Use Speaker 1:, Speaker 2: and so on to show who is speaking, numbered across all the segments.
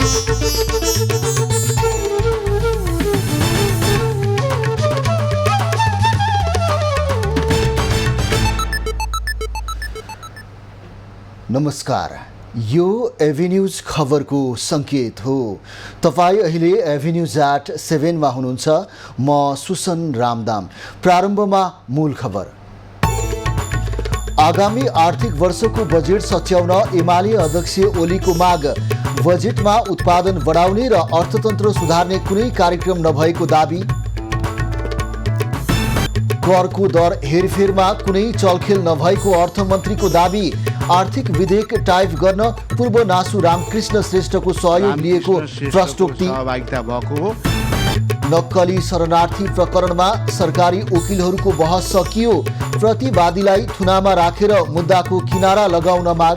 Speaker 1: नमस्कार, यो एभेन्यूज खबरको सङ्केत हो। तपाईँ अहिले एभेन्यूज एट 7 मा हुनुहुन्छ। म सुसन रामदाम। प्रारम्भमा मूल खबर। आगामी आर्थिक वर्षको बजेट सच्याउन एमाले अध्यक्ष ओलीको माग। बजेटमा उत्पादन बढाउने र अर्थतन्त्र सुधार्ने कुनै कार्यक्रम नभएको दाबी। करको दर हेरफेरमा कुनै चलखेल नभएको अर्थमन्त्रीको दाबी। आर्थिक विधेयक टाइप गर्न पूर्व नासु रामकृष्ण श्रेष्ठको सहयोग लिएको प्रश्नोक्ति। नक्कली शरणार्थी प्रकरणमा सरकारी वकिलहरूको बहस सकियो। प्रतिवादीलाई थुनामा राखेर मुद्दाको किनारा लगाउन माग।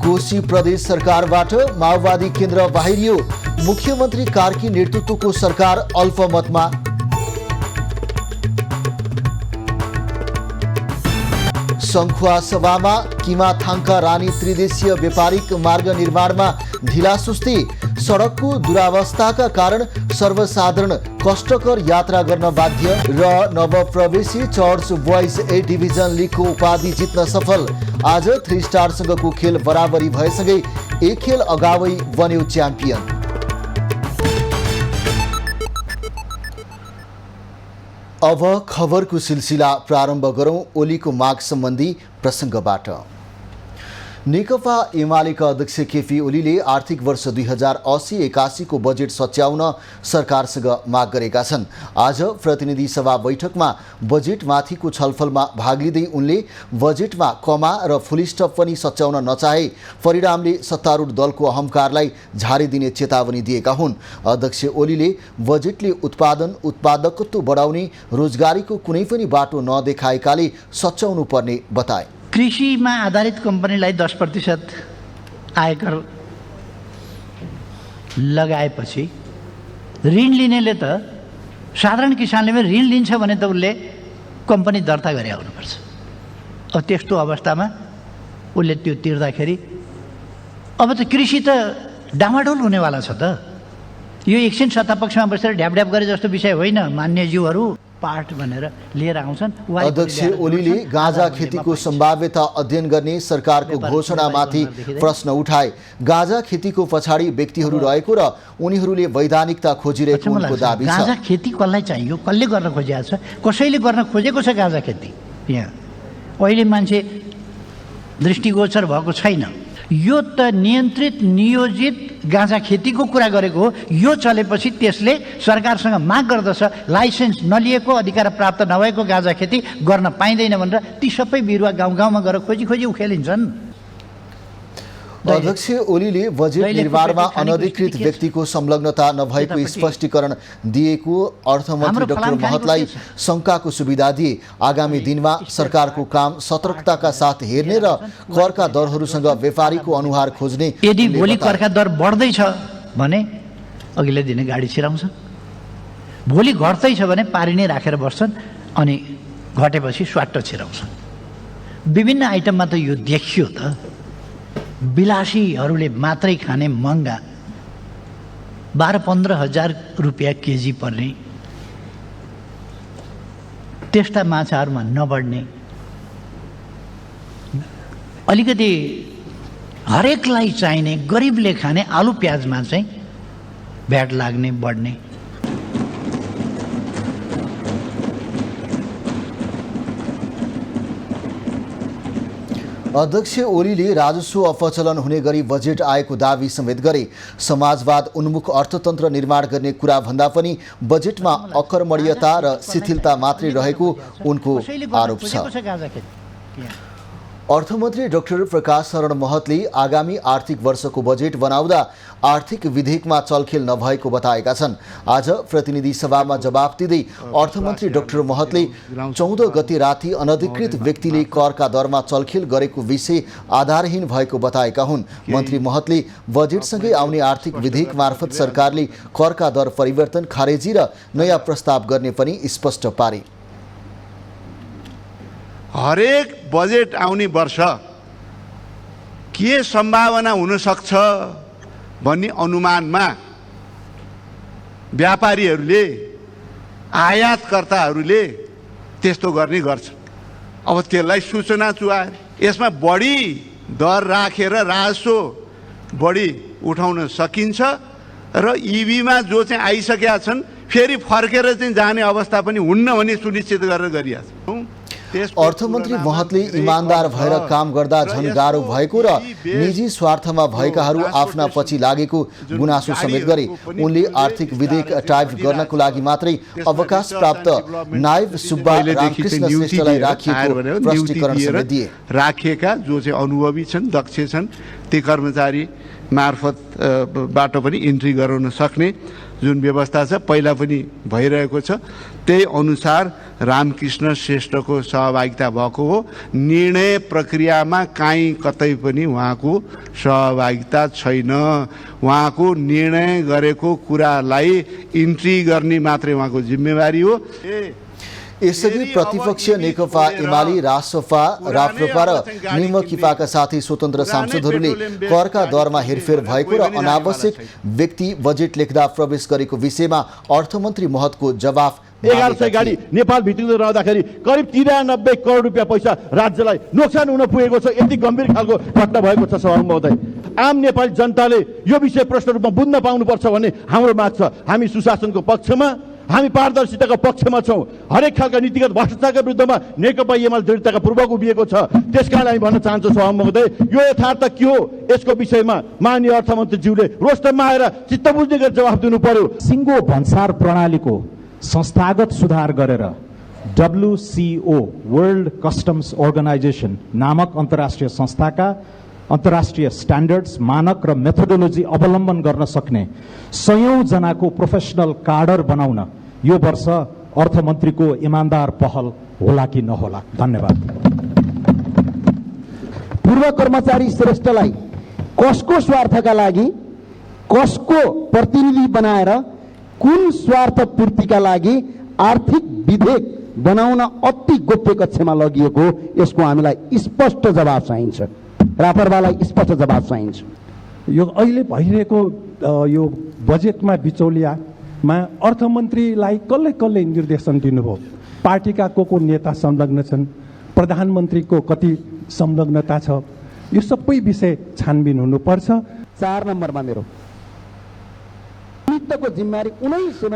Speaker 1: कोशी प्रदेश सरकारबाट माओवादी केन्द्र बाहिरियो। मुख्यमन्त्री कार्की नेतृत्वको सरकार अल्पमतमा। सङ्खुवा सभामा किमाथाङका रानी त्रिदेशीय व्यापारिक मार्ग निर्माणमा ढिलासुस्ती। सडकको दुरावस्थाका कारण सर्वसाधारण कष्टकर यात्रा गर्न बाध्य। र नवप्रवेशी चर्च बोइज ए डिभिजन लिगको उपाधि जित्न सफल। आज 3 स्टारसँगको खेल बराबरी भएसँगै एक खेल अगावै बन्यो च्याम्पियन। अब खबरको सिलसिला प्रारम्भ गरौँ ओलीको माग सम्बन्धी प्रसङ्गबाट। नेकपा एमालेका अध्यक्ष केपी ओलीले आर्थिक वर्ष 2080-81 को बजेट सच्याउन सरकारसँग माग गरेका छन्। आज प्रतिनिधि सभा बैठकमा बजेटमाथिको छलफलमा भाग लिँदै उनले बजेटमा कमा र फुलस्टप पनि सच्याउन नचाहे परिणामले सत्तारूढ दलको अहंकारलाई झारिदिने चेतावनी दिएका हुन्। अध्यक्ष ओलीले बजेटले उत्पादकत्व बढाउने रोजगारीको कुनै पनि बाटो नदेखाएकाले सच्याउनु पर्ने बताए।
Speaker 2: कृषिमा आधारित कम्पनीलाई 10% आयकर लगाएपछि ऋण लिनेले त साधारण किसानले पनि ऋण लिन्छ भने त उसले कम्पनी दर्ता गरे आउनुपर्छ। अब त्यस्तो अवस्थामा उसले त्यो तिर्दाखेरि अब त कृषि त डामाडोल हुनेवाला छ त। यो एकछिन सत्तापक्षमा बसेर ढ्यापढ्याप गरे जस्तो विषय होइन। मान्यज्यूहरू पार्ट भनेर लिएर आउँछन्।
Speaker 1: अध्यक्ष ओलीले गाँजा खेतीको सम्भाव्यता अध्ययन गर्ने सरकारको घोषणामाथि प्रश्न उठाए। गाँजा खेतीको पछाडि व्यक्तिहरू रहेको र उनीहरूले वैधानिकता खोजिरहेको उनको दाबी छ।
Speaker 2: गाँजा खेती कसलाई चाहियो, कसले गर्न खोजिएको छ, कसैले गर्न खोजेको छ गाँजा खेती? यहाँ अहिले मान्छे दृष्टिगोचर भएको छैन। यो त नियन्त्रित नियोजित गाँजा खेतीको कुरा गरेको हो। यो चलेपछि त्यसले सरकारसँग माग गर्दछ लाइसेन्स नलिएको अधिकार प्राप्त नभएको गाँजा खेती गर्न पाइँदैन भनेर ती सबै बिरुवा गाउँ गाउँमा गएर खोजी खोजी उखेलिन्छन्।
Speaker 1: अध्यक्ष ओलीले बजेट निर्माणमा अनधिकृत व्यक्तिको संलग्नता नभएको स्पष्टीकरण दिएको अर्थमन्त्री डाक्टर महतलाई शङ्काको सुविधा दिए। आगामी दिनमा सरकारको काम सतर्कताका साथ हेर्ने र करका दरहरूसँग व्यापारीको अनुहार खोज्ने।
Speaker 2: यदि भोलि करका दर बढ्दैछ भने अघिल्लो दिने गाडी छिराउँछ, भोलि घट्दैछ भने पारी नै राखेर बस्छन् अनि घटेपछि स्वाट्ट छिराउँछन्। विभिन्न आइटममा त यो देखियो त। विलासीहरूले मात्रै खाने महँगा 12-15 हजार रुपियाँ केजी पर्ने त्यस्ता माछाहरूमा नबढ्ने, अलिकति हरेकलाई चाहिने गरिबले खाने आलु प्याजमा चाहिँ भ्याट लाग्ने बढ्ने।
Speaker 1: अध्यक्ष ओलीले राजस्व अपचलन हुने गरी बजेट आएको दाबी समेत गरे। समाजवाद उन्मुख अर्थतन्त्र निर्माण गर्ने कुरा भन्दा पनि बजेटमा अकर्मण्यता र शिथिलता मात्रै रहेको उनको आरोप छ। अर्थमन्त्री डाक्टर प्रकाश शरण महतले आगामी आर्थिक वर्षको बजेट बनाउँदा आर्थिक विधेयकमा चलखेल नभएको बताएका छन्। आज प्रतिनिधि सभामा जवाफ दिँदै अर्थमन्त्री डाक्टर महतले 14 गते राति अनधिकृत व्यक्तिले करका दरमा चलखेल गरेको विषय आधारहीन भएको बताएका हुन्। मन्त्री महतले बजेटसँगै आउने आर्थिक विधेयक मार्फत सरकारले करका दर परिवर्तन, खारेजी र नयाँ प्रस्ताव गर्ने पनि स्पष्ट पारे।
Speaker 3: हरेक बजेट आउने वर्ष के सम्भावना हुन सक्छ भन्ने अनुमानमा व्यापारीहरूले आयातकर्ताहरूले त्यस्तो गर्ने गर्छन्। अब त्यसलाई सूचना चुहाएर यसमा बढी दर राखेर राजस्व बढी उठाउन सकिन्छ र इबीमा जो चाहिँ आइसकेका छन् फेरि फर्केर चाहिँ जाने अवस्था पनि हुन्न भन्ने सुनिश्चित गरेर गरिरहेको छौँ।
Speaker 1: अर्थमन्त्री महतले इमान्दार भएर काम गर्दा झन् गाह्रो भएको र निजी स्वार्थमा भएकाहरू आफ्ना पछि लागेको गुनासो समेत गरे। उनले आर्थिक विधेयक टाइप गर्नको लागि मात्रै अवकाश प्राप्त नायब सुब्बा रामकृष्ण श्रेष्ठलाई राखिएको प्रष्टीकरण समेत दिए।
Speaker 3: राखिएका जो चाहिँ अनुभवी छन्, दक्ष छन्, ती कर्मचारी मार्फतबाट पनि इन्ट्री गराउन सक्ने जुन व्यवस्था छ पहिला पनि भइरहेको छ, त्यही अनुसार रामकृष्ण श्रेष्ठको सहभागिता भएको हो। निर्णय प्रक्रियामा काहीँ कतै पनि उहाँको सहभागिता छैन। उहाँको निर्णय गरेको कुरालाई इन्ट्री गर्ने मात्रै उहाँको जिम्मेवारी हो।
Speaker 1: यसअघि प्रतिपक्ष नेकपा एमाले, रासपा, राप्रपा र निमकिपाका साथै स्वतन्त्र सांसदहरूले करका दरमा हेरफेर भएको र अनावश्यक व्यक्ति बजेट लेख्दा प्रवेश गरेको विषयमा अर्थमन्त्री महतको जवाफ
Speaker 4: 1100 गाडी नेपाल भित्र रहँदाखेरि करिब 93 करोड रुपियाँ पैसा राज्यलाई नोक्सान हुन पुगेको छ। यति गम्भीर खालको घटना भएको छ सभामुख महोदय। आम नेपाली जनताले यो विषय प्रश्न रूपमा बुझ्न पाउनुपर्छ भन्ने हाम्रो माग छ। हामी सुशासनको पक्षमा, हामी पारदर्शिताको पक्षमा छौँ। हरेक खालका नीतिगत भ्रष्टाचारका विरुद्धमा नेकपा एमाले दृढताका पूर्वक उभिएको छ। त्यसकारण हामी भन्न चाहन्छौँ सभामुख महोदय, यो यथार्थ के हो यसको विषयमा माननीय अर्थमन्त्रीज्यूले रोस्टरमा आएर चित्त बुझ्ने गरी जवाफ दिनु पर्यो।
Speaker 5: सिङ्गो भन्सार प्रणालीको संस्थागत सुधार गरेर WCO वर्ल्ड कस्टम्स अर्गनाइजेसन नामक अन्तर्राष्ट्रिय संस्थाका अन्तर्राष्ट्रिय स्ट्यान्डर्ड्स, मानक र मेथोडोलोजी अवलम्बन गर्न सक्ने 100औं जनाको प्रोफेसनल काडर बनाउन यो वर्ष अर्थमन्त्रीको इमान्दार पहल होला कि नहोला? धन्यवाद।
Speaker 6: पूर्व कर्मचारी श्रेष्ठलाई कसको स्वार्थका लागि, कसको प्रतिनिधि बनाएर, कुन स्वार्थ पूर्तिका लागि आर्थिक विधेयक बनाउन अति गोप्य कक्षमा लगिएको, यसको हामीलाई स्पष्ट जवाब चाहिन्छ। रापरवालाई स्पष्ट जवाब चाहिन्छ।
Speaker 7: यो अहिले भइरहेको यो बजेटमा बिचौलियामा अर्थमन्त्रीलाई कसले कसले निर्देशन दिनुभयो? पार्टीका को नेता संलग्न छन्? प्रधानमन्त्रीको कति संलग्नता छ? यो सबै विषय छानबिन हुनुपर्छ।
Speaker 6: 4 नम्बरमा मेरो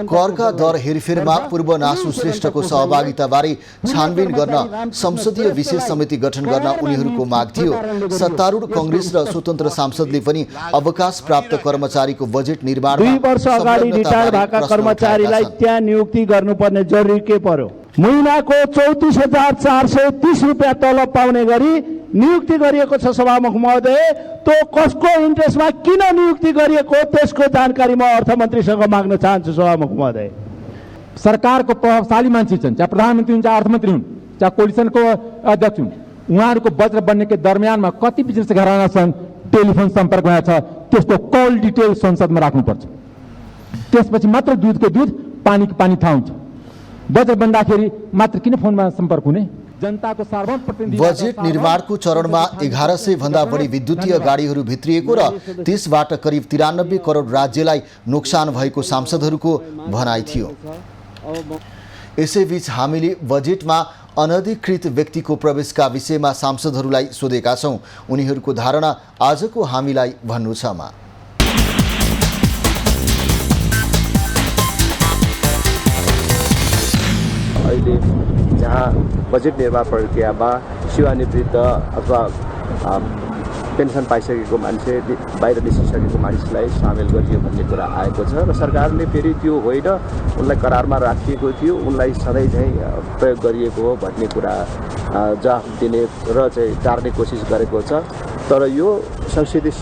Speaker 1: करका दर हेरफेरमा पूर्व नासु श्रेष्ठको सहभागिताबारे छानबिन गर्न संसदीय विशेष समिति गठन गर्न उनीहरूको माग थियो। सत्तारूढ कांग्रेस र स्वतन्त्र सांसदले पनि अवकाश प्राप्त कर्मचारीको बजेट निर्माणमा
Speaker 6: 2 वर्ष अगाडि रिटायर भएका कर्मचारीलाई त्यहाँ नियुक्ति गर्नुपर्ने जरुरी के पर्यो? महिनाको 34,430 रुपियाँ तलब पाउने गरी नियुक्ति गरिएको छ सभामुख महोदय। त्यो कसको इन्ट्रेस्टमा किन नियुक्ति गरिएको त्यसको जानकारी म अर्थमन्त्रीसँग माग्न चाहन्छु सभामुख महोदय।
Speaker 5: सरकारको प्रभावशाली मान्छे छन्, चाहे प्रधानमन्त्री हुन्, चाहे अर्थमन्त्री हुन्, चाहे कोलिसनको अध्यक्ष हुन्, उहाँहरूको बजेट बन्नेको दरमियानमा कति बिजनेस घराना छन्, टेलिफोन सम्पर्कमा छ, त्यसको कल डिटेल संसदमा राख्नुपर्छ। त्यसपछि मात्र दुधको दुध, पानीको पानी थाहा हुन्छ। बजेट बन्दाखेरि मात्र किन फोनमा सम्पर्क हुने? जनताको सार्वभौम प्रतिनिधि
Speaker 1: बजेट निर्माणको चरणमा 1100 भन्दा बढी विद्युतीय गाडीहरू भित्रिएको र त्यसबाट करिब 93 करोड राज्यलाई नोक्सान भएको सांसदहरूको भनाइ थियो। यसैबीच हामीले बजेटमा अनधिकृत व्यक्तिको प्रवेशका विषयमा सांसदहरूलाई सोधेका छौँ। उनीहरूको धारणा आजको हामीलाई भन्नु छ।
Speaker 8: अहिले जहाँ बजेट निर्माण प्रक्रियामा सेवानिवृत्त अथवा पेन्सन पाइसकेको मान्छे, बाहिर निस्किसकेको मानिसलाई सामेल गरियो भन्ने कुरा आएको छ र सरकारले फेरि त्यो होइन, उनलाई करारमा राखिएको थियो, उनलाई सधैँ चाहिँ प्रयोग गरिएको हो भन्ने कुरा जवाफ दिने र चाहिँ टार्ने कोसिस गरेको छ। तर यो संसदीय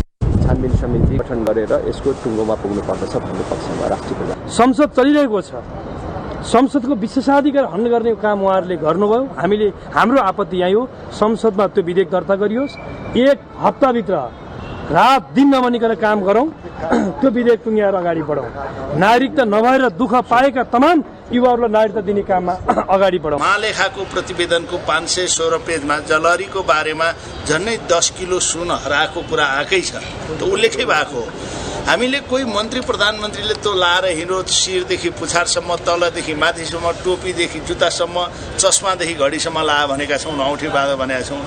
Speaker 8: छानबिन समिति गठन गरेर यसको टुङ्गोमा पुग्नु पर्दछ भन्ने पक्षमा राष्ट्रिय प्रजा।
Speaker 9: संसद चलिरहेको छ, संसदको विशेषाधिकार हनन गर्ने काम उहाँहरूले गर्नुभयो। हामीले हाम्रो आपत्ति यहाँ हो, संसदमा त्यो विधेयक दर्ता गरियोस्। 1 हप्ताभित्र रात दिन नभनिकन काम गरौँ, त्यो विधेयक टुङ्ग्याएर अगाडि बढाउँ। नागरिकता नभएर दुःख पाएका तमाम युवाहरूलाई नागरिकता दिने काममा अगाडि बढाउँ।
Speaker 10: महालेखाको प्रतिवेदनको 516 पेजमा जलहरीको बारेमा झन्डै 10 किलो सुन हराएको कुरा आएकै छ, त उल्लेखै भएको हो। हामीले कोही मन्त्री प्रधानमन्त्रीले त्यो लाएर हिँडो, शिरदेखि पुछारसम्म, तलदेखि माथिसम्म, टोपीदेखि जुत्तासम्म, चस्मादेखि घडीसम्म ला भनेका छौँ, औँठी बाँध भनेका छौँ।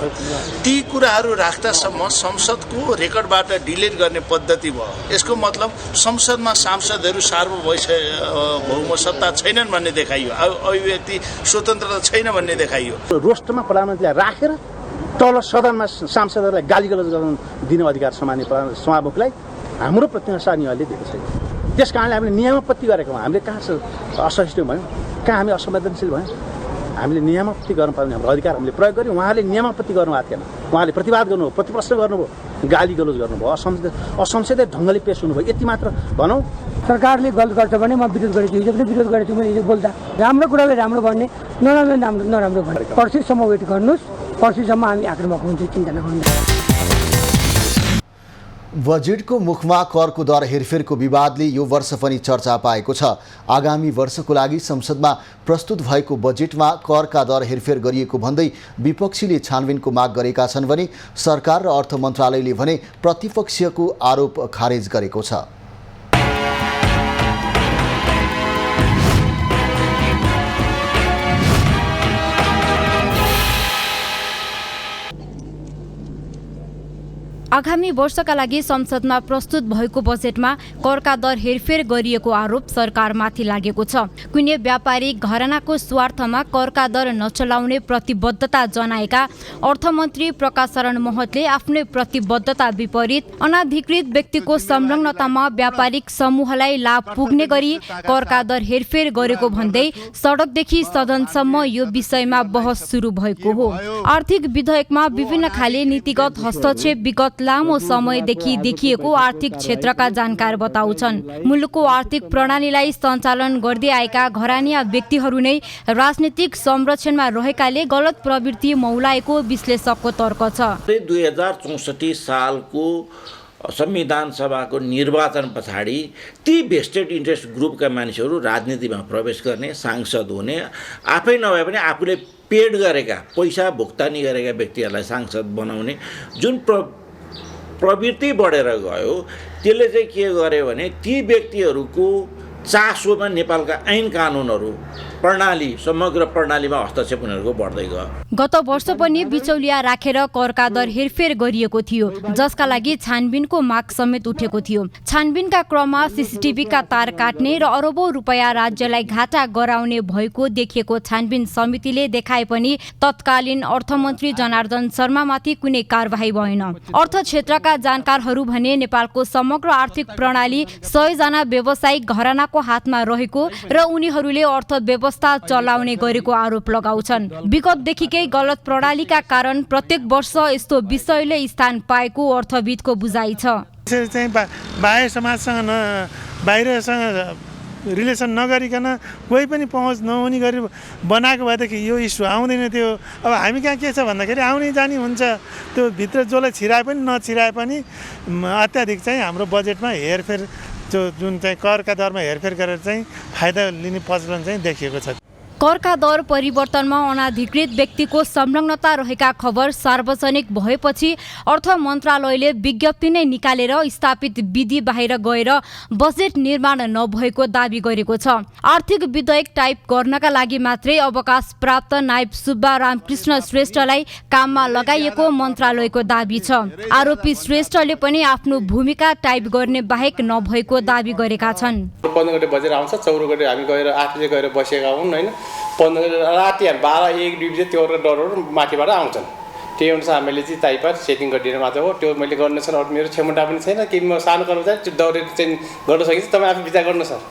Speaker 10: ती कुराहरू राख्दासम्म संसदको रेकर्डबाट डिलिट गर्ने पद्धति भयो। यसको मतलब संसदमा सांसदहरू सार्वभौम सत्ता छैनन् भन्ने देखाइयो, अभिव्यक्ति स्वतन्त्रता छैन भन्ने देखाइयो।
Speaker 11: रोस्टरमा प्रधानमन्त्रीलाई राखेर तल सदनमा सांसदहरूलाई गालीगलोज गर्न दिने अधिकार सामान्य सभामुखलाई हाम्रो प्रतिनिधित्व नियमले दिएको छैन। त्यस कारणले हामीले नियमापत्ति गरेको हामीले कहाँ असहिष्णु भयौँ, कहाँ हामी असंवेदनशील भयौँ। हामीले नियमापत्ति गर्नुपर्ने हाम्रो अधिकार हामीले प्रयोग गऱ्यौँ। उहाँले नियमापत्ति गर्नुभएको थिएन, उहाँले प्रतिवाद गर्नुभयो, प्रतिप्रश्न गर्नुभयो, गालीगलोज गर्नुभयो, असंसदीय ढङ्गले पेश हुनुभयो। यति मात्र भनौँ।
Speaker 12: सरकारले गलत गर्छ भने म विरोध गरेको छु, हिजो पनि विरोध गरेको छु। मैले हिजो बोल्दा राम्रो कुराले राम्रो भन्ने, नराम्रो नराम्रो भन्ने। पर्सिसम्म वेट गर्नुहोस्, पर्सिसम्म हामी आक्रामक हुन्छ, चिन्ता नगर्नुहोस्।
Speaker 1: बजेटको मुखमा करको दर हेरफेरको विवादले यो वर्ष पनि चर्चा पाएको छ। आगामी वर्षको लागि संसदमा प्रस्तुत भएको बजेटमा करका दर हेरफेर गरिएको भन्दै विपक्षीले छानबिनको माग गरेका छन् भने सरकार र अर्थ मन्त्रालयले भने प्रतिपक्षको आरोप खारेज गरेको छ।
Speaker 13: आगामी वर्षका लागि संसदमा प्रस्तुत भएको बजेटमा करका दर हेरफेर गरिएको आरोप सरकारमाथि लागेको छ। कुनै व्यापारिक घरानाको स्वार्थमा करका दर नचलाउने प्रतिबद्धता जनाएका अर्थमन्त्री प्रकाश शरण महतले आफ्नै प्रतिबद्धता विपरीत अनाधिकृत व्यक्तिको संलग्नतामा व्यापारिक समूहलाई लाभ पुग्ने गरी करका दर हेरफेर गरेको भन्दै सडकदेखि सदनसम्म यो विषयमा बहस सुरु भएको हो। आर्थिक विधेयकमा विभिन्न खाले नीतिगत हस्तक्षेप विगत लामो समयदेखि देखिएको आर्थिक क्षेत्रका जानकार बताउँछन्। मुलुकको आर्थिक प्रणालीलाई सञ्चालन गर्दै आएका घरानिया व्यक्तिहरू नै राजनीतिक संरक्षणमा रहेकाले गलत प्रवृत्ति मौलाएको विश्लेषकको तर्क छ।
Speaker 14: 2064 सालको संविधान सभाको निर्वाचन पछाडि ती भेस्टेड इन्ट्रेस्ट ग्रुपका मानिसहरू राजनीतिमा प्रवेश गर्ने, सांसद हुने, आफै नभए पनि आफूले पेड गरेका, पैसा भुक्तानी गरेका व्यक्तिहरूलाई सांसद बनाउने जुन प्रवृत्ति बढेर गयो, त्यसले चाहिँ के गर्यो भने ती व्यक्तिहरूको चासोमा नेपालका ऐन कानुनहरू प्रणाली, समग्र प्रणालीमा हस्तक्षेप उनीहरूको बढ्दै गयो।
Speaker 13: गत वर्ष पनि बिचौलिया राखेर करका दर हेरफेर गरिएको थियो, जसका लागि छानबिनको माग समेत उठेको थियो। छानबिनका क्रममा सीसीटीभीका तार काट्ने र अरबौं रुपैयाँ राज्यलाई घाटा गराउने भएको देखिएको छानबिन समितिले देखाए पनि तत्कालीन अर्थमन्त्री जनार्दन शर्मामाथि कुनै कारबाही भएन। अर्थ क्षेत्रका जानकारहरू भने नेपालको समग्र आर्थिक प्रणाली 100 जना व्यावसायिक घरानाको हातमा रहेको र उनीहरूले अर्थव्यवस्था चलाउने गरेको आरोप लगाउँछन्। विगतदेखिकै गलत प्रणालीका कारण प्रत्येक वर्ष यस्तो विषयले स्थान पाएको अर्थविदको बुझाइ छ।
Speaker 15: बाह्य समाजसँग बाहिरसँग रिलेसन नगरिकन कोही पनि पहुँच नहुने गरी बनाएको भएदेखि यो इस्यु आउँदैन थियो। अब हामी कहाँ के छ भन्दाखेरि आउने जाने हुन्छ, त्यो भित्र जसलाई छिराए पनि नछिराए पनि अत्याधिक चाहिँ हाम्रो बजेटमा हेरफेर जुन चाहिँ करका दरमा हेरफेर गरेर चाहिँ फाइदा लिने प्रचलन चाहिँ देखिएको छ।
Speaker 13: करका दर परिवर्तनमा अनाधिकृत व्यक्तिको संलग्नता रहेका खबर सार्वजनिक भएपछि अर्थ मन्त्रालयले विज्ञप्ति नै निकालेर स्थापित विधि बाहिर गएर बजेट निर्माण नभएको दाबी गरेको छ। आर्थिक विधेयक टाइप गर्नका लागि मात्रै अवकाश प्राप्त नायब सुब्बा रामकृष्ण श्रेष्ठलाई काममा लगाइएको मन्त्रालयको दाबी छ। आरोपी श्रेष्ठले पनि आफ्नो भूमिका टाइप गर्ने बाहेक नभएको दाबी गरेका छन्।
Speaker 16: 15 गते बजेट आउँछ, 14 गते हामी गएर 8 बजे गएर बसेका हुन् हैन, 15 राति 12-1 ड्युटी चाहिँ त्यो डरहरू माथिबाट आउँछन्। त्यही अनुसार हामीले चाहिँ टाइपर सेटिङ गरिदिएर मात्र हो। त्यो मैले गर्न सर, मेरो क्षमता पनि छैन कि म सानो कर्मचारी दौडेर चाहिँ गर्न सकिन्छ। तपाईँ आफै विचार गर्नु सर।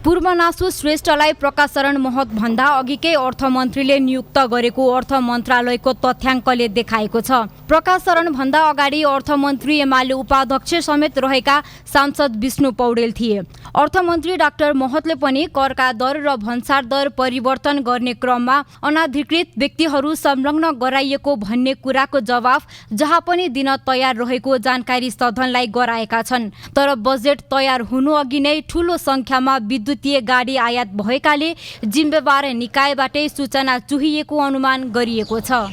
Speaker 13: पूर्वनासु श्रेष्ठलाई प्रकाश शरण महत भन्दा अघिकै अर्थमन्त्रीले नियुक्त गरेको अर्थ मन्त्रालयको तथ्याङ्कले देखाएको छ। प्रकाश शरण भन्दा अगाडि अर्थमन्त्री एमाले उपाध्यक्ष समेत रहेका सांसद विष्णु पौडेल थिए। अर्थमन्त्री डाक्टर महतले पनि करका दर र भन्सार दर परिवर्तन गर्ने क्रममा अनाधिकृत व्यक्तिहरू संलग्न गराइएको भन्ने कुराको जवाफ जहाँ पनि दिन तयार रहेको जानकारी सदनलाई गराएका छन्। तर बजेट तयार हुनु अघि नै ठूलो संख्यामा विद्युत विद्युतीय गाडी आयात भएकाले जिम्मेवार निकायबाटै सूचना चुहिएको अनुमान गरिएको छ।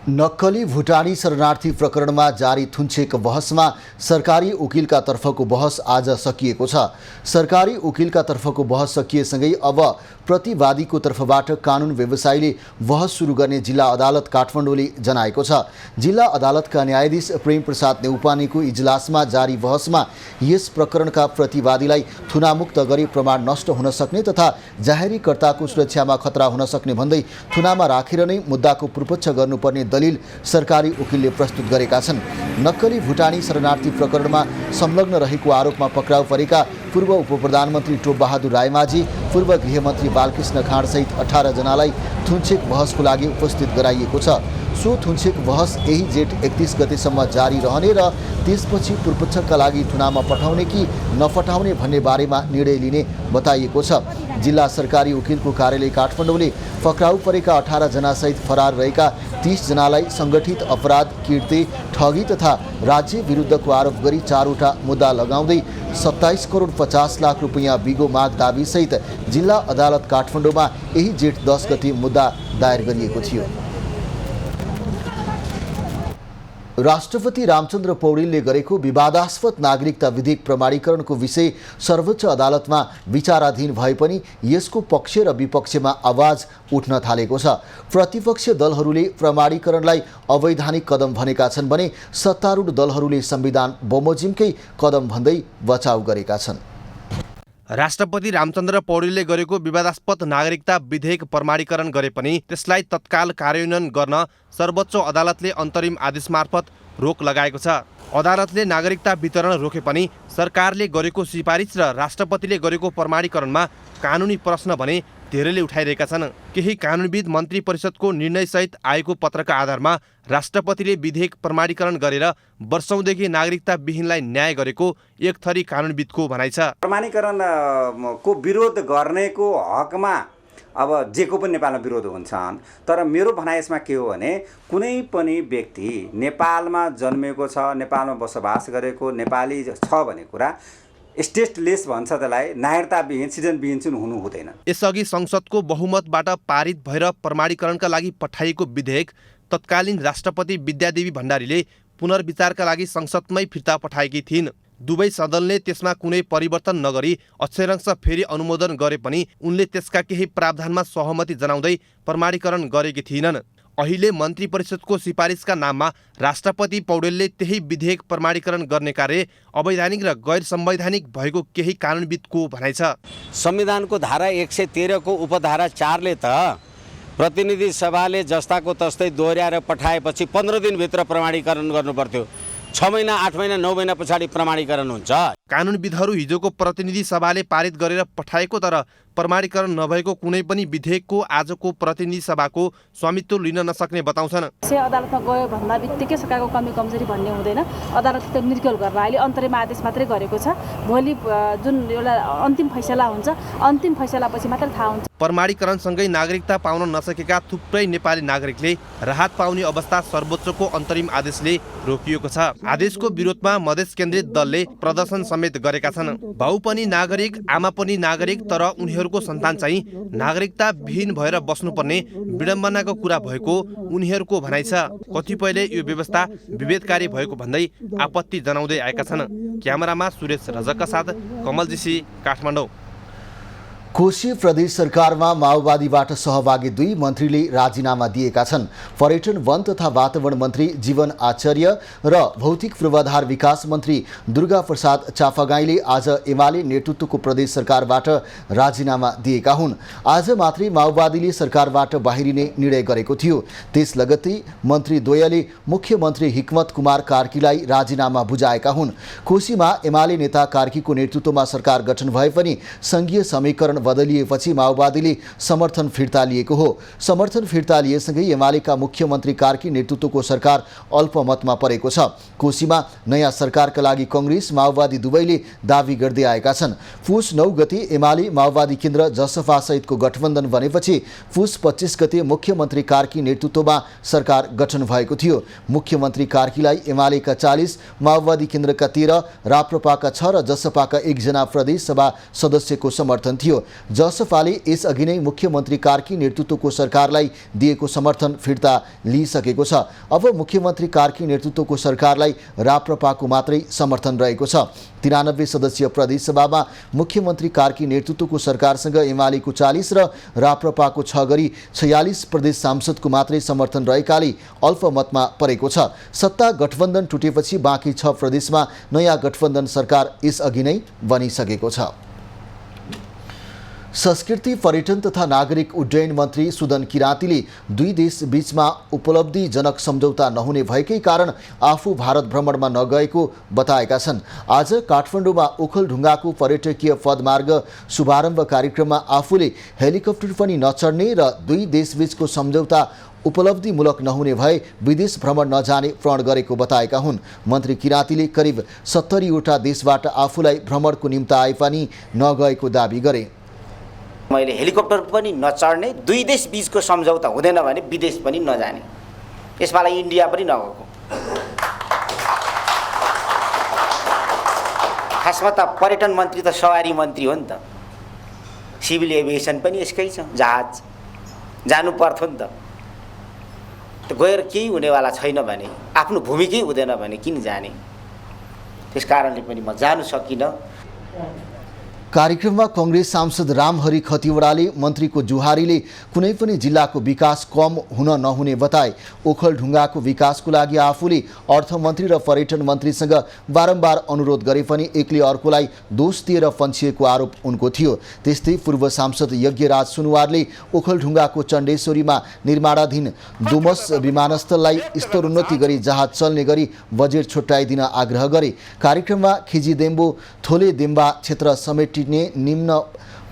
Speaker 1: नक्कली भुटानी शरणार्थी प्रकरणमा जारी थुन्छेक बहसमा सरकारी उकिलका तर्फको बहस आज सकिएको छ। सरकारी उकिलका तर्फको बहस सकिएसँगै अब प्रतिवादीको तर्फबाट कानुन व्यवसायीले बहस सुरु गर्ने जिल्ला अदालत काठमाडौँले जनाएको छ। जिल्ला अदालतका न्यायाधीश प्रेम प्रसाद नेउपानेको इजलासमा जारी बहसमा यस प्रकरणका प्रतिवादीलाई थुनामुक्त गरी प्रमाण नष्ट हुन सक्ने तथा जाहेरीकर्ताको सुरक्षामा खतरा हुन सक्ने भन्दै थुनामा राखेर नै मुद्दाको पूर्वपक्ष गर्नुपर्ने दलिल सरकारी उकिलले प्रस्तुत गरेका छन्। नक्कली भुटानी शरणार्थी प्रकरणमा संलग्न रहेको आरोपमा पक्राउ परेका पूर्व उपप्रधानमन्त्री टोपबहादुर रायमाझी, पूर्व गृहमन्त्री बालकृष्ण खाँडसहित 18 जनालाई थुन्छेक बहसको लागि उपस्थित गराइएको छ। सो थुन्छेक बहस यही जेठ 31 गतेसम्म जारी रहने र त्यसपछि पूर्वपक्षका लागि थुनामा पठाउने कि नपठाउने भन्ने बारेमा निर्णय लिने बताइएको छ। जिल्ला सरकारी उकिलको कार्यालय काठमाडौँले पक्राउ परेका 18 जनासहित फरार रहेका 30 जनालाई सङ्गठित अपराध, कीर्ति, ठगी तथा राज्य विरुद्धको आरोप गरी 4वटा मुद्दा लगाउँदै 27 करोड 50 लाख रुपैयाँ बिगो माग दाबीसहित जिल्ला अदालत काठमाडौँमा यही जेठ 10 गते मुद्दा दायर गरिएको थियो। राष्ट्रपति रामचन्द्र पौडेलले गरेको विवादास्पद नागरिकता विधेयक प्रमाणीकरणको विषय सर्वोच्च अदालतमा विचाराधीन भए पनि यसको पक्ष र विपक्षमा आवाज उठ्न थालेको छ। प्रतिपक्षी दलहरूले प्रमाणीकरणलाई अवैधानिक कदम भनेका छन् भने सत्तारूढ दलहरूले संविधान बमोजिमकै कदम भन्दै बचाउ गरेका छन्।
Speaker 17: राष्ट्रपति रामचन्द्र पौडेलले गरेको विवादास्पद नागरिकता विधेयक प्रमाणीकरण गरे पनि त्यसलाई तत्काल कार्यान्वयन गर्न सर्वोच्च अदालतले अन्तरिम आदेश मार्फत रोक लगाएको छ। अदालतले नागरिकता वितरण रोके पनि सरकारले गरेको सिफारिस र राष्ट्रपतिले गरेको प्रमाणीकरणमा कानुनी प्रश्न भने धेरैले उठाइरहेका छन्। केही कानुनविद मन्त्री परिषदको निर्णयसहित आएको पत्रका आधारमा राष्ट्रपतिले विधेयक प्रमाणीकरण गरेर वर्षौंदेखि नागरिकता विहीनलाई न्याय गरेको एक थरी कानुनविदको भनाइ छ।
Speaker 18: प्रमाणीकरणको विरोध गर्नेको हकमा अब जेको पनि नेपालमा विरोध हुन्छन्, तर मेरो भनाइ यसमा के हो भने कुनै पनि व्यक्ति नेपालमा जन्मेको छ, नेपालमा बसोबास गरेको नेपाली छ भन्ने कुरा स्टेटलेस भन्छ, त्यसलाई नागरिकताविहीन सिटिजनविहीन चाहिँ हुनु हुँदैन।
Speaker 17: यसअघि संसदको बहुमतबाट पारित भएर प्रमाणीकरणका लागि पठाइएको विधेयक तत्कालीन राष्ट्रपति विद्यादेवी भण्डारीले पुनर्विचारका लागि संसदमै फिर्ता पठाएकी थिइन्। दुवै सदनले त्यसमा कुनै परिवर्तन नगरी अक्षरांश फेरि अनुमोदन गरे पनि उनले त्यसका केही प्रावधानमा सहमति जनाउँदै प्रमाणीकरण गरेकी थिइनन्। अहिले मन्त्री परिषदको सिफारिसका नाममा राष्ट्रपति पौडेलले त्यही विधेयक प्रमाणीकरण गर्ने कार्य अवैधानिक र गैर संवैधानिक भएको केही कानुनविदको भनाइ छ।
Speaker 19: संविधानको धारा 113 को उपधारा 4 ले त प्रतिनिधि सभाले जस्ताको तस्तै दोहोर्याएर पठाएपछि 15 दिनभित्र प्रमाणीकरण गर्नुपर्थ्यो। 6 महिना, 8 महिना, 9 महिना पछाडि प्रमाणीकरण हुन्छ।
Speaker 17: कानुनविदहरू हिजोको प्रतिनिधि सभाले पारित गरेर पठाएको तर प्रमाणीकरण नभएको कुनै पनि विधेयकको आजको प्रतिनिधि सभाको स्वामित्व लिन नसक्ने बताउँछन्।
Speaker 20: अदालतमा गयो भन्दा बित्तिकै सरकारको कमी कमजोरी भन्ने हुँदैन। अदालतले निर्गल गर्न अहिले अन्तरिम आदेश मात्रै गरेको छ। भोलि जुन एउटा अन्तिम फैसला हुन्छ, अन्तिम फैसलापछि मात्रै थाहा हुन्छ।
Speaker 17: प्रमाणीकरणसँगै नागरिकता पाउन नसकेका थुप्रै नेपाली नागरिकले राहत पाउने अवस्था सर्वोच्चको अन्तरिम आदेशले रोकिएको छ। आदेशको विरोधमा मधेस केन्द्रित दलले प्रदर्शन समेत गरेका छन्। बाउ पनि नागरिक, आमा पनि नागरिक, तर उनीहरूको सन्तान चाहिँ नागरिकता विहीन भएर बस्नुपर्ने विडम्बनाको कुरा भएको उनीहरूको भनाइ छ। कतिपयले यो व्यवस्था विभेदकारी भएको भन्दै आपत्ति जनाउँदै आएका छन्। क्यामेरामा सुरेश रजकका साथ कमल जीसी, काठमाडौँ।
Speaker 1: कोशी प्रदेश सरकारमा माओवादीबाट सहभागी 2 मन्त्रीले राजीनामा दिएका छन्। पर्यटन, वन तथा वातावरण मन्त्री जीवन आचार्य र भौतिक पूर्वाधार विकास मन्त्री दुर्गा प्रसाद चापागाईले आज एमाले नेतृत्वको प्रदेश सरकारबाट राजीनामा दिएका हुन्। आज मात्रै माओवादीले सरकारबाट बाहिरिने निर्णय गरेको थियो। त्यस लगत्तै मन्त्री द्वयले मुख्यमन्त्री हिक्मत कुमार कार्कीलाई राजीनामा बुझाएका हुन्। कोशीमा एमाले नेता कार्कीको नेतृत्वमा सरकार गठन भए पनि संघीय समीकरण बदलिएपछि माओवादीले समर्थन फिर्ता लिएको हो। समर्थन फिर्ता लिएसँगै एमालेका मुख्यमन्त्री कार्की नेतृत्वको सरकार अल्पमतमा परेको छ। कोशीमा नयाँ सरकारका लागि कांग्रेस माओवादी दुवैले दावी गर्दै आएका छन्। पुस 9 गते एमाले माओवादी केन्द्र जसपा सहितको गठबन्धन बनेपछि पुस 25 गते मुख्यमन्त्री कार्की नेतृत्वमा सरकार गठन भएको थियो। मुख्यमन्त्री कार्कीलाई एमालेका 40, माओवादी केन्द्रका 13, राप्रपाका 6 र जसपाका 1 जना प्रदेश सभा सदस्यको समर्थन थियो। जसपाले यसअघि नै मुख्यमन्त्री कार्की नेतृत्वको सरकारलाई दिएको समर्थन फिर्ता लिइसकेको छ। अब मुख्यमन्त्री कार्की नेतृत्वको सरकारलाई राप्रपाको मात्रै समर्थन रहेको छ। 93 सदस्यीय प्रदेश सभामा मुख्यमन्त्री कार्की नेतृत्वको सरकारसँग एमालेको 40 र राप्रपाको 6 गरी 46 प्रदेश सांसदको मात्रै समर्थन रहेकाले अल्पमतमा परेको छ। सत्ता गठबन्धन टुटेपछि बाँकी 6 प्रदेशमा नयाँ गठबन्धन सरकार यसअघि नै बनिसकेको छ। संस्कृति, पर्यटन तथा नागरिक उड्डयन मन्त्री सुदन किराँतीले दुई देश बीचमा उपलब्धिजनक सम्झौता नहुने भएकै कारण आफू भारत भ्रमणमा नगएको बताएका छन्। आज काठमाडौँमा ओखलढुङ्गाको पर्यटकीय पदमार्ग शुभारम्भ कार्यक्रममा आफूले हेलिकप्टर पनि नचढ्ने र दुई देशबीचको सम्झौता उपलब्धिमूलक नहुने भए विदेश भ्रमण नजाने प्रण गरेको बताएका हुन्। मन्त्री किराँतीले करिब 70 वटा देशबाट आफूलाई भ्रमणको निम्ति आए पनि नगएको दावी गरे।
Speaker 21: मैले हेलिकप्टर पनि नचढ्ने, दुई देश बीचको सम्झौता हुँदैन भने विदेश पनि नजाने, यसपालि इन्डिया पनि नगएको। खासमा त पर्यटन मन्त्री त सवारी मन्त्री हो नि त, सिभिल एभिएसन पनि यसकै छ, जहाज जानु पर्थ्यो नि त। गएर केही हुनेवाला छैन भने, आफ्नो भूमिकै हुँदैन भने किन जाने? त्यस कारणले पनि म जानु सकिनँ।
Speaker 1: कार्यक्रममा कांग्रेस सांसद रामहरि खतिवड़ाले मन्त्रीको जुहारीले कुनै पनि जिल्लाको विकास कम हुन नहुने बताए। ओखलढुङ्गाको विकासको लागि आफूले अर्थमन्त्री र पर्यटन मन्त्रीसँग बारम्बार अनुरोध गरे पनि एकले अर्कोलाई दोष दिएर फन्सिएको आरोप उनको थियो। त्यस्तै पूर्व सांसद यज्ञराज सुनुवारले ओखलढुङ्गाको चण्डेश्वरीमा निर्माणाधीन डोमस विमानस्थललाई स्तरोन्नति गरी जहाज चल्ने गरी बजेट छुट्याइदिन आग्रह गरे। कार्यक्रममा खिजीदेम्बो थोलेदेम्बा क्षेत्र समेट निम्न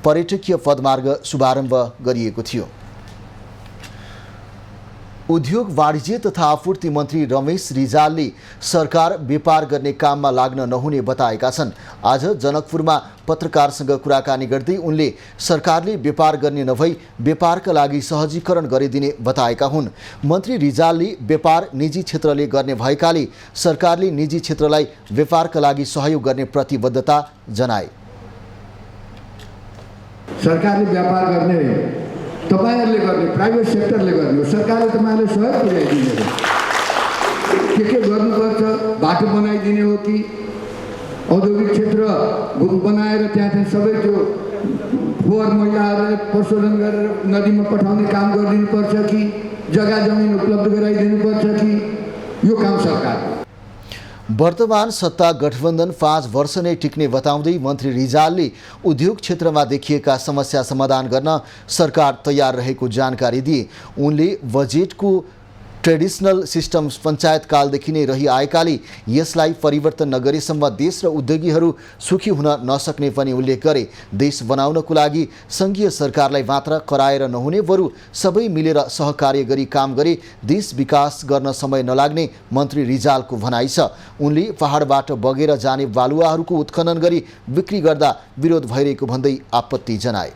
Speaker 1: पर्यटकीय पदमार्ग शुभारम्भ गरिएको थियो। उद्योग, वाणिज्य तथा आपूर्ति मन्त्री रमेश रिजालले सरकार व्यापार गर्ने काममा लाग्न नहुने बताएका छन्। आज जनकपुरमा पत्रकारसँग कुराकानी गर्दै उनले सरकारले व्यापार गर्ने नभई व्यापारका लागि सहजीकरण गरिदिने बताएका हुन्। मन्त्री रिजालले व्यापार निजी क्षेत्रले गर्ने भएकाले सरकारले निजी क्षेत्रलाई व्यापारका लागि सहयोग गर्ने प्रतिबद्धता जनाए।
Speaker 22: सरकारले व्यापार गर्ने तपाईहरुले गर्ने, प्राइभेट सेक्टरले गर्ने हो। सरकारले तपाईहरुले सहयोग पुर्याइदिने हो। के गर्नुपर्छ, बाटो बनाइदिने हो कि औद्योगिक क्षेत्र बनाएर त्यहाँ सबै त्यो फोहोर मैलाहरूलाई प्रशोधन गरेर नदीमा पठाउने काम गरिदिनुपर्छ कि जग्गा जमिन उपलब्ध गराइदिनुपर्छ कि यो काम सरकारको।
Speaker 1: वर्तमान सत्ता गठबन्धन 5 वर्ष नै टिक्ने बताउँदै मन्त्री रिजालले उद्योग क्षेत्रमा देखिएका समस्या समाधान गर्न सरकार तयार रहेको जानकारी दिए। उनले बजेटको ट्रेडिसनल सिस्टम पञ्चायत कालदेखि नै रही आएकाले यसलाई परिवर्तन नगरेसम्म देश र उद्योगीहरू सुखी हुन नसक्ने पनि उल्लेख गरे। देश बनाउनको लागि सङ्घीय सरकारलाई मात्र कराएर नहुने, बरु सबै मिलेर सहकार्य गरी काम गरे देश विकास गर्न समय नलाग्ने मन्त्री रिजालको भनाइ छ। उनले पहाडबाट बगेर जाने बालुवाहरूको उत्खनन गरी बिक्री गर्दा विरोध भइरहेको भन्दै आपत्ति जनाए।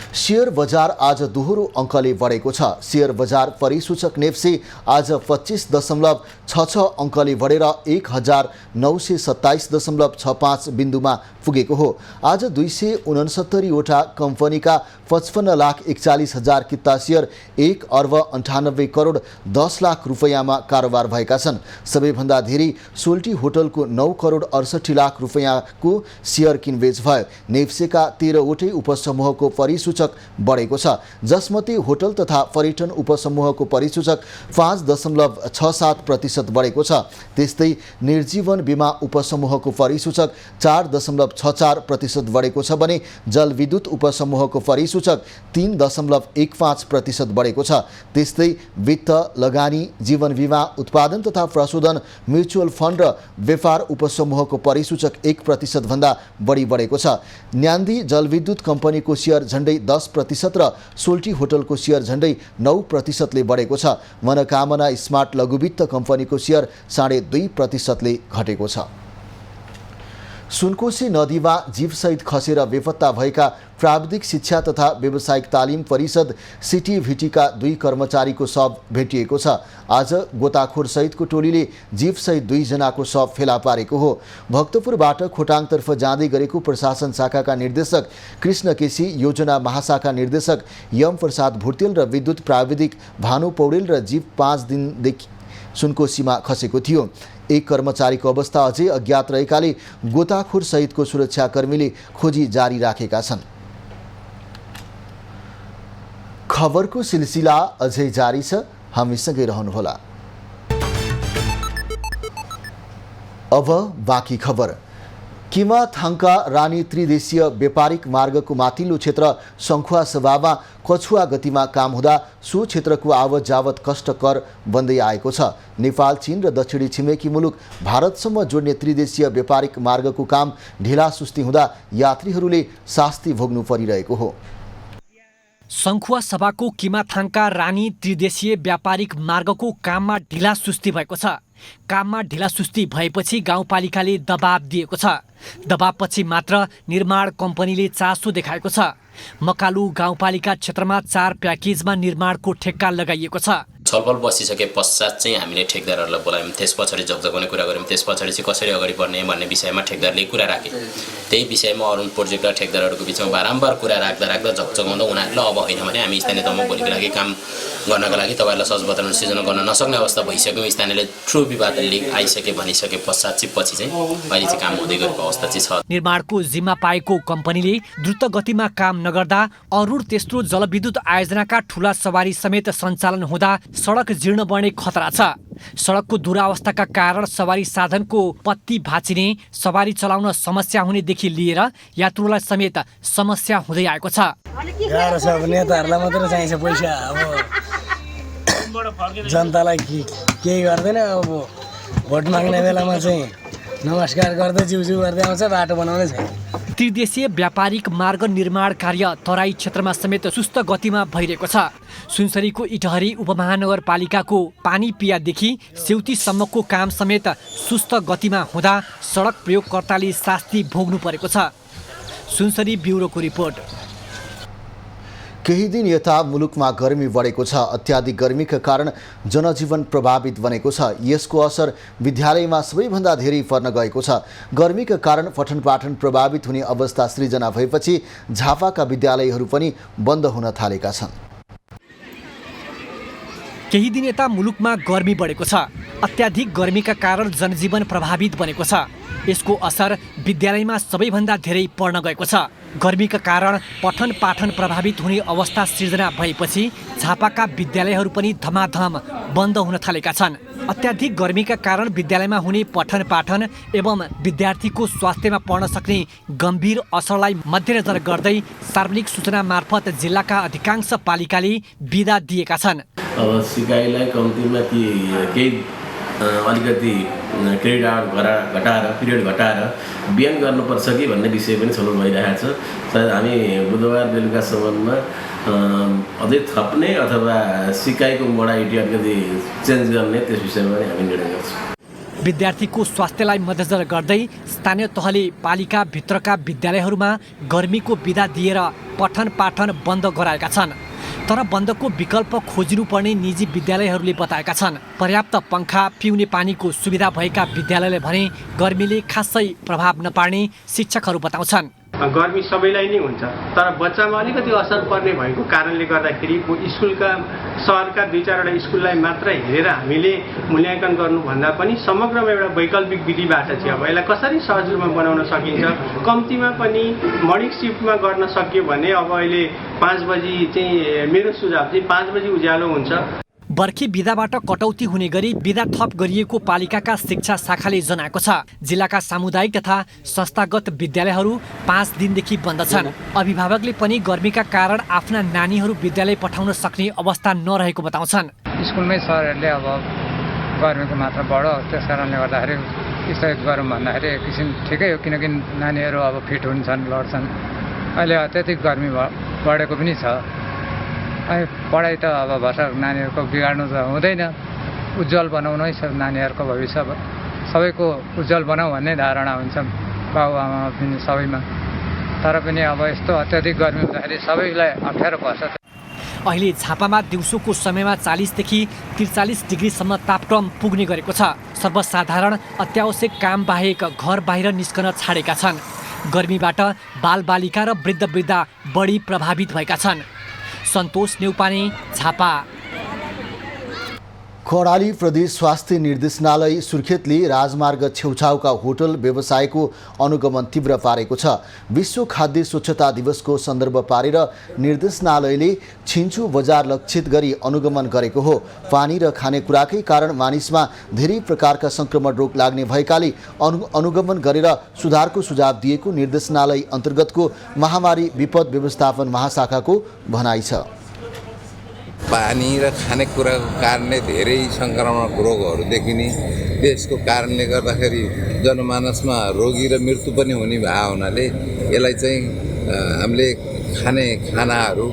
Speaker 1: शेयर बजार आज दोहोरो अङ्कले बढेको छ। शेयर बजार परिसूचक नेप्से आज 25.66 अङ्कले बढेर 1927.65 बिन्दुमा पुगेको हो। आज 269 वटा कम्पनीका 55,41,000 किता शेयर 1 अर्ब 98 करोड 10 लाख रुपैयाँमा कारोबार भएका छन्। सबैभन्दा धेरै सोल्टी होटलको 9 करोड 68 लाख रुपैयाँको शेयर किनबेच भयो। नेप्सेका 13 वटै उपसमूहको परिसूचक परिसूचक बढेको छ, जसमध्ये होटल तथा पर्यटन उपसमूहको परिसूचक 5.67% बढेको छ। त्यस्तै निर्जीवन बीमा उपसमूहको परिसूचक 4.64% बढेको छ भने जलविद्युत उपसमूहको परिसूचक 3.15% बढेको छ। त्यस्तै वित्त, लगानी, जीवन बीमा, उत्पादन तथा प्रशोधन, म्युचुअल फन्ड र व्यापार उपसमूहको परिसूचक 1% भन्दा बढी बढेको छ। न्यान्दी जलविद्युत कम्पनीको सेयर झन्डै 10% र सोल्टी होटलको सेयर झन्डै 9%ले बढेको छ। मनोकामना स्मार्ट लघुवित्त कम्पनीको सेयर 2.5%ले घटेको छ। सुनकोशी नदीमा जीवसहित खसेर बेपत्ता भएका प्राविधिक शिक्षा तथा व्यावसायिक तालिम परिषद सिटिभिटीका 2 कर्मचारीको शव भेटिएको छ। आज गोताखोर सहितको टोलीले जीवसहित 2 जनाको शव फेला पारेको हो। भक्तपुरबाट खोटाङतर्फ जाँदै गरेको प्रशासन शाखाका निर्देशक कृष्ण केसी, योजना महाशाखा निर्देशक यम प्रसाद भुर्तेल र विद्युत प्राविधिक भानु पौडेल र जीव 5 दिनदेखि सुनकोशीमा खसेको थियो। एक कर्मचारीको अवस्था अझै अज्ञात रहेकाले गोताखोर सहितको सुरक्षाकर्मीले खोजी जारी राखेका छन्। खबरको सिलसिला अझै जारी छ, हामीसँगै रहनुहोला। अब बाँकी खबर। किमाथाङका रानी त्रिदेशीय व्यापारिक मार्गको माथिल्लो क्षेत्र सङ्खुवा सभामा कछुवा गतिमा काम हुँदा सो क्षेत्रको आवत जावत कष्टकर बन्दै आएको छ। नेपाल, चीन र दक्षिणी छिमेकी मुलुक भारतसम्म जोड्ने त्रिदेशीय व्यापारिक मार्गको काम ढिलासुस्ती हुँदा यात्रीहरूले शास्ति भोग्नु परिरहेको हो।
Speaker 2: सङ्खुवा सभाको किमाथाङका रानी त्रिदेशीय व्यापारिक मार्गको काममा ढिलासुस्ती भएको छ। काममा ढिलासुस्ती भएपछि गाउँपालिकाले दबाब दिएको छ। दबाबपछि मात्र निर्माण कम्पनीले चासो देखाएको छ। मकालु गाउँपालिका क्षेत्रमा 4 प्याकेजमा निर्माणको ठेक्का लगाइएको छ।
Speaker 3: छलफल बसिसके पश्चात चाहिँ हामीले ठेकदारहरूलाई बोलायौँ, त्यस पछाडि जगजगाउने कुरा गऱ्यौँ, त्यस पछाडि चाहिँ कसरी अगाडि बढ्ने भन्ने विषयमा ठेकदारले कुरा राखे। त्यही विषयमा अरुण प्रोजेक्ट र ठेकदारहरूको बिचमा बारम्बार कुरा राख्दा जगजगाउँदा उनीहरूले अब होइन भने हामी स्थानीय तहमा भोलिको लागि काम गर्नका लागि तपाईँहरूलाई सहज वातावरण सिर्जना गर्न नसक्ने अवस्था भइसक्यो। स्थानीयले ठुलो विवाद आइसके भनिसके पश्चात चाहिँ पछि चाहिँ अहिले चाहिँ काम हुँदै गरेको अवस्था चाहिँ छ।
Speaker 2: निर्माणको जिम्मा पाएको कम्पनीले द्रुत गतिमा काम नगर्दा अरूण तेस्रो जलविद्युत आयोजनाका ठूला सवारी समेत सञ्चालन हुँदा सडक जीर्ण बन्ने खतरा छ। सडकको दुरावस्थाका कारण सवारी साधनको पत्ती भाँचिने, सवारी चलाउन समस्या हुनेदेखि लिएर यात्रुलाई समेत समस्या हुँदै आएको छ।
Speaker 23: गाह्रो छ, अब नेताहरूलाई मात्रै चाहिन्छ पैसा, अब जनतालाई केही गर्दैन। अब भोट माग्ने बेलामा चाहिँ नमस्कार गर्दै जिउजिउ गर्दै आउँछ, बाटो बनाउँदै छैन।
Speaker 2: त्रिदेशीय व्यापारिक मार्ग निर्माण कार्य तराई क्षेत्रमा समेत सुस्त गतिमा भइरहेको छ। सुनसरीको इटहरी उपमहानगरपालिकाको पानीपियादेखि सेउतीसम्मको काम समेत सुस्त गतिमा हुँदा सडक प्रयोगकर्ताले शास्ति भोग्नु परेको छ। सुनसरी ब्युरोको रिपोर्ट।
Speaker 1: केही दिन यता मुलुकमा गर्मी बढेको छ। अत्याधिक गर्मीका कारण जनजीवन प्रभावित बनेको छ। यसको असर विद्यालयमा सबैभन्दा धेरै पर्न गएको छ। गर्मीका कारण पठन पाठन प्रभावित हुने अवस्था सृजना भएपछि झापाका विद्यालयहरू पनि बन्द हुन थालेका छन्।
Speaker 2: केही दिन यता मुलुकमा गर्मी बढेको छ। अत्याधिक गर्मीका कारण जनजीवन प्रभावित बनेको छ। यसको असर विद्यालयमा सबैभन्दा धेरै पर्न गएको छ। गर्मीका कारण पठन पाठन प्रभावित हुने अवस्था सृजना भएपछि झापाका विद्यालयहरू पनि धमाधम बन्द हुन थालेका छन्। अत्याधिक गर्मीका कारण विद्यालयमा हुने पठन पाठन एवं विद्यार्थीको स्वास्थ्यमा पर्न सक्ने गम्भीर असरलाई मध्यनजर गर्दै सार्वजनिक सूचना मार्फत जिल्लाका अधिकांश पालिकाले बिदा दिएका छन्।
Speaker 24: अब सिकाइलाई कम्तीमा केही अलिकति क्रेडिट आवर घटाएर पिरियड घटाएर बिहान गर्नुपर्छ कि भन्ने विषय पनि छलफल भइरहेको छ। सायद हामी बुधबार बेलुकासम्ममा अझै थप्ने अथवा सिकाइको मोडालिटी अलिकति चेन्ज गर्ने त्यस विषयमा पनि हामी निर्णय गर्छौँ।
Speaker 2: विद्यार्थीको स्वास्थ्यलाई मध्यनजर गर्दै स्थानीय तहले पालिका भित्रका विद्यालयहरूमा गर्मीको बिदा दिएर पठन पाठन बन्द गराएका छन्। तर बन्दको विकल्प खोजिनुपर्ने निजी विद्यालयहरूले बताएका छन्। पर्याप्त पङ्खा, पिउने पानीको सुविधा भएका विद्यालयले भने गर्मीले खासै प्रभाव नपार्ने शिक्षकहरू बताउँछन्।
Speaker 16: गर्मी सबैलाई नै हुन्छ, तर बच्चामा अलिकति असर पर्ने भएको कारणले गर्दाखेरि स्कुलका सहरका 2-4वटा स्कुललाई मात्र हेरेर हामीले मूल्याङ्कन गर्नुभन्दा पनि समग्रमा एउटा वैकल्पिक विधिबाट चाहिँ अब यसलाई कसरी सहज रूपमा बनाउन सकिन्छ, कम्तीमा पनि मर्निङ सिफ्टमा गर्न सक्यो भने अब अहिले 5 बजी चाहिँ मेरो सुझाव चाहिँ 5 बजी उज्यालो हुन्छ।
Speaker 2: बर्खे बिदाबाट कटौती हुने गरी बिदा थप गरिएको पालिकाका शिक्षा शाखाले जनाएको छ। जिल्लाका सामुदायिक तथा संस्थागत विद्यालयहरू 5 दिनदेखि बन्द छन्। अभिभावकले पनि गर्मीका कारण आफ्ना नानीहरू विद्यालय पठाउन सक्ने अवस्था नरहेको बताउँछन्।
Speaker 4: स्कुलमै सरहरूले अब गर्मीको मात्रा बढो, त्यस कारणले गर्दाखेरि स्थगित गरौँ भन्दाखेरि एक किसिम ठिकै हो, किनकि नानीहरू अब फिट हुन्छन्, लड्छन्। अहिले अत्याधिक गर्मी बढेको पनि छ। अनि पढाइ त अब भर्खर नानीहरूको बिगाड्नु त हुँदैन, उज्जवल बनाउनै छ नानीहरूको भविष्य, सबैको उज्जवल बनाऊ भन्ने धारणा हुन्छ बाबुआमा पनि सबैमा। तर पनि अब यस्तो अत्याधिक गर्मी हुँदाखेरि सबैलाई अप्ठ्यारो पर्छ।
Speaker 2: अहिले झापामा दिउँसोको समयमा 40 देखि 43 डिग्रीसम्म तापक्रम पुग्ने गरेको छ। सर्वसाधारण अत्यावश्यक काम बाहेक घर बाहिर निस्कन छाडेका छन्। गर्मीबाट बालबालिका र वृद्ध बढी प्रभावित भएका छन्। सन्तोष नेउपाने, झापा।
Speaker 1: कर्णाली प्रदेश स्वास्थ्य निर्देशनालय सुर्खेतले राजमार्ग छेउछाउका होटल व्यवसायको अनुगमन तीव्र पारेको छ। विश्व खाद्य स्वच्छता दिवसको सन्दर्भ पारेर निर्देशनालयले छिन्चु बजार लक्षित गरी अनुगमन गरेको हो। पानी र खानेकुराकै कारण मानिसमा धेरै प्रकारका संक्रमण रोग लाग्ने भएकाले अनुगमन गरेर सुधारको सुझाव दिएको निर्देशनालय अन्तर्गतको महामारी विपद व्यवस्थापन महाशाखाको भनाइ छ।
Speaker 5: पानी र खानेकुराको कारणले धेरै सङ्क्रमण रोगहरू देखिने, त्यसको कारणले गर्दाखेरि जनमानसमा रोगी र मृत्यु पनि हुने भएको हुनाले यसलाई चाहिँ हामीले खाने खानाहरू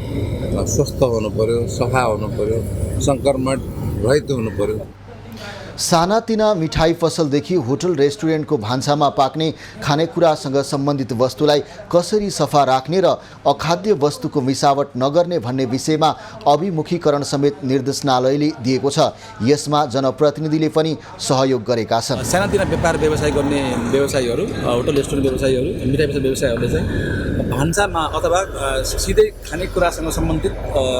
Speaker 5: स्वस्थ हुनु पर्यो, सफा हुनु पर्यो, सङ्क्रमण रहित हुनु पर्यो।
Speaker 1: सानातिना मिठाई पसलदेखि होटल रेस्टुरेन्टको भान्सामा पाक्ने खानेकुरासँग सम्बन्धित वस्तुलाई कसरी सफा राख्ने र अखाद्य वस्तुको मिसावट नगर्ने भन्ने विषयमा अभिमुखीकरण समेत निर्देशनालयले दिएको छ। यसमा जनप्रतिनिधिले पनि सहयोग गरेका छन्।
Speaker 6: सानातिना व्यापार व्यवसाय गर्ने व्यवसायीहरू, होटल रेस्टुरेन्ट व्यवसायीहरू, मिठाई पसल व्यवसायीहरूले चाहिँ भान्सामा अथवा सिधै खानेकुरासँग सम्बन्धित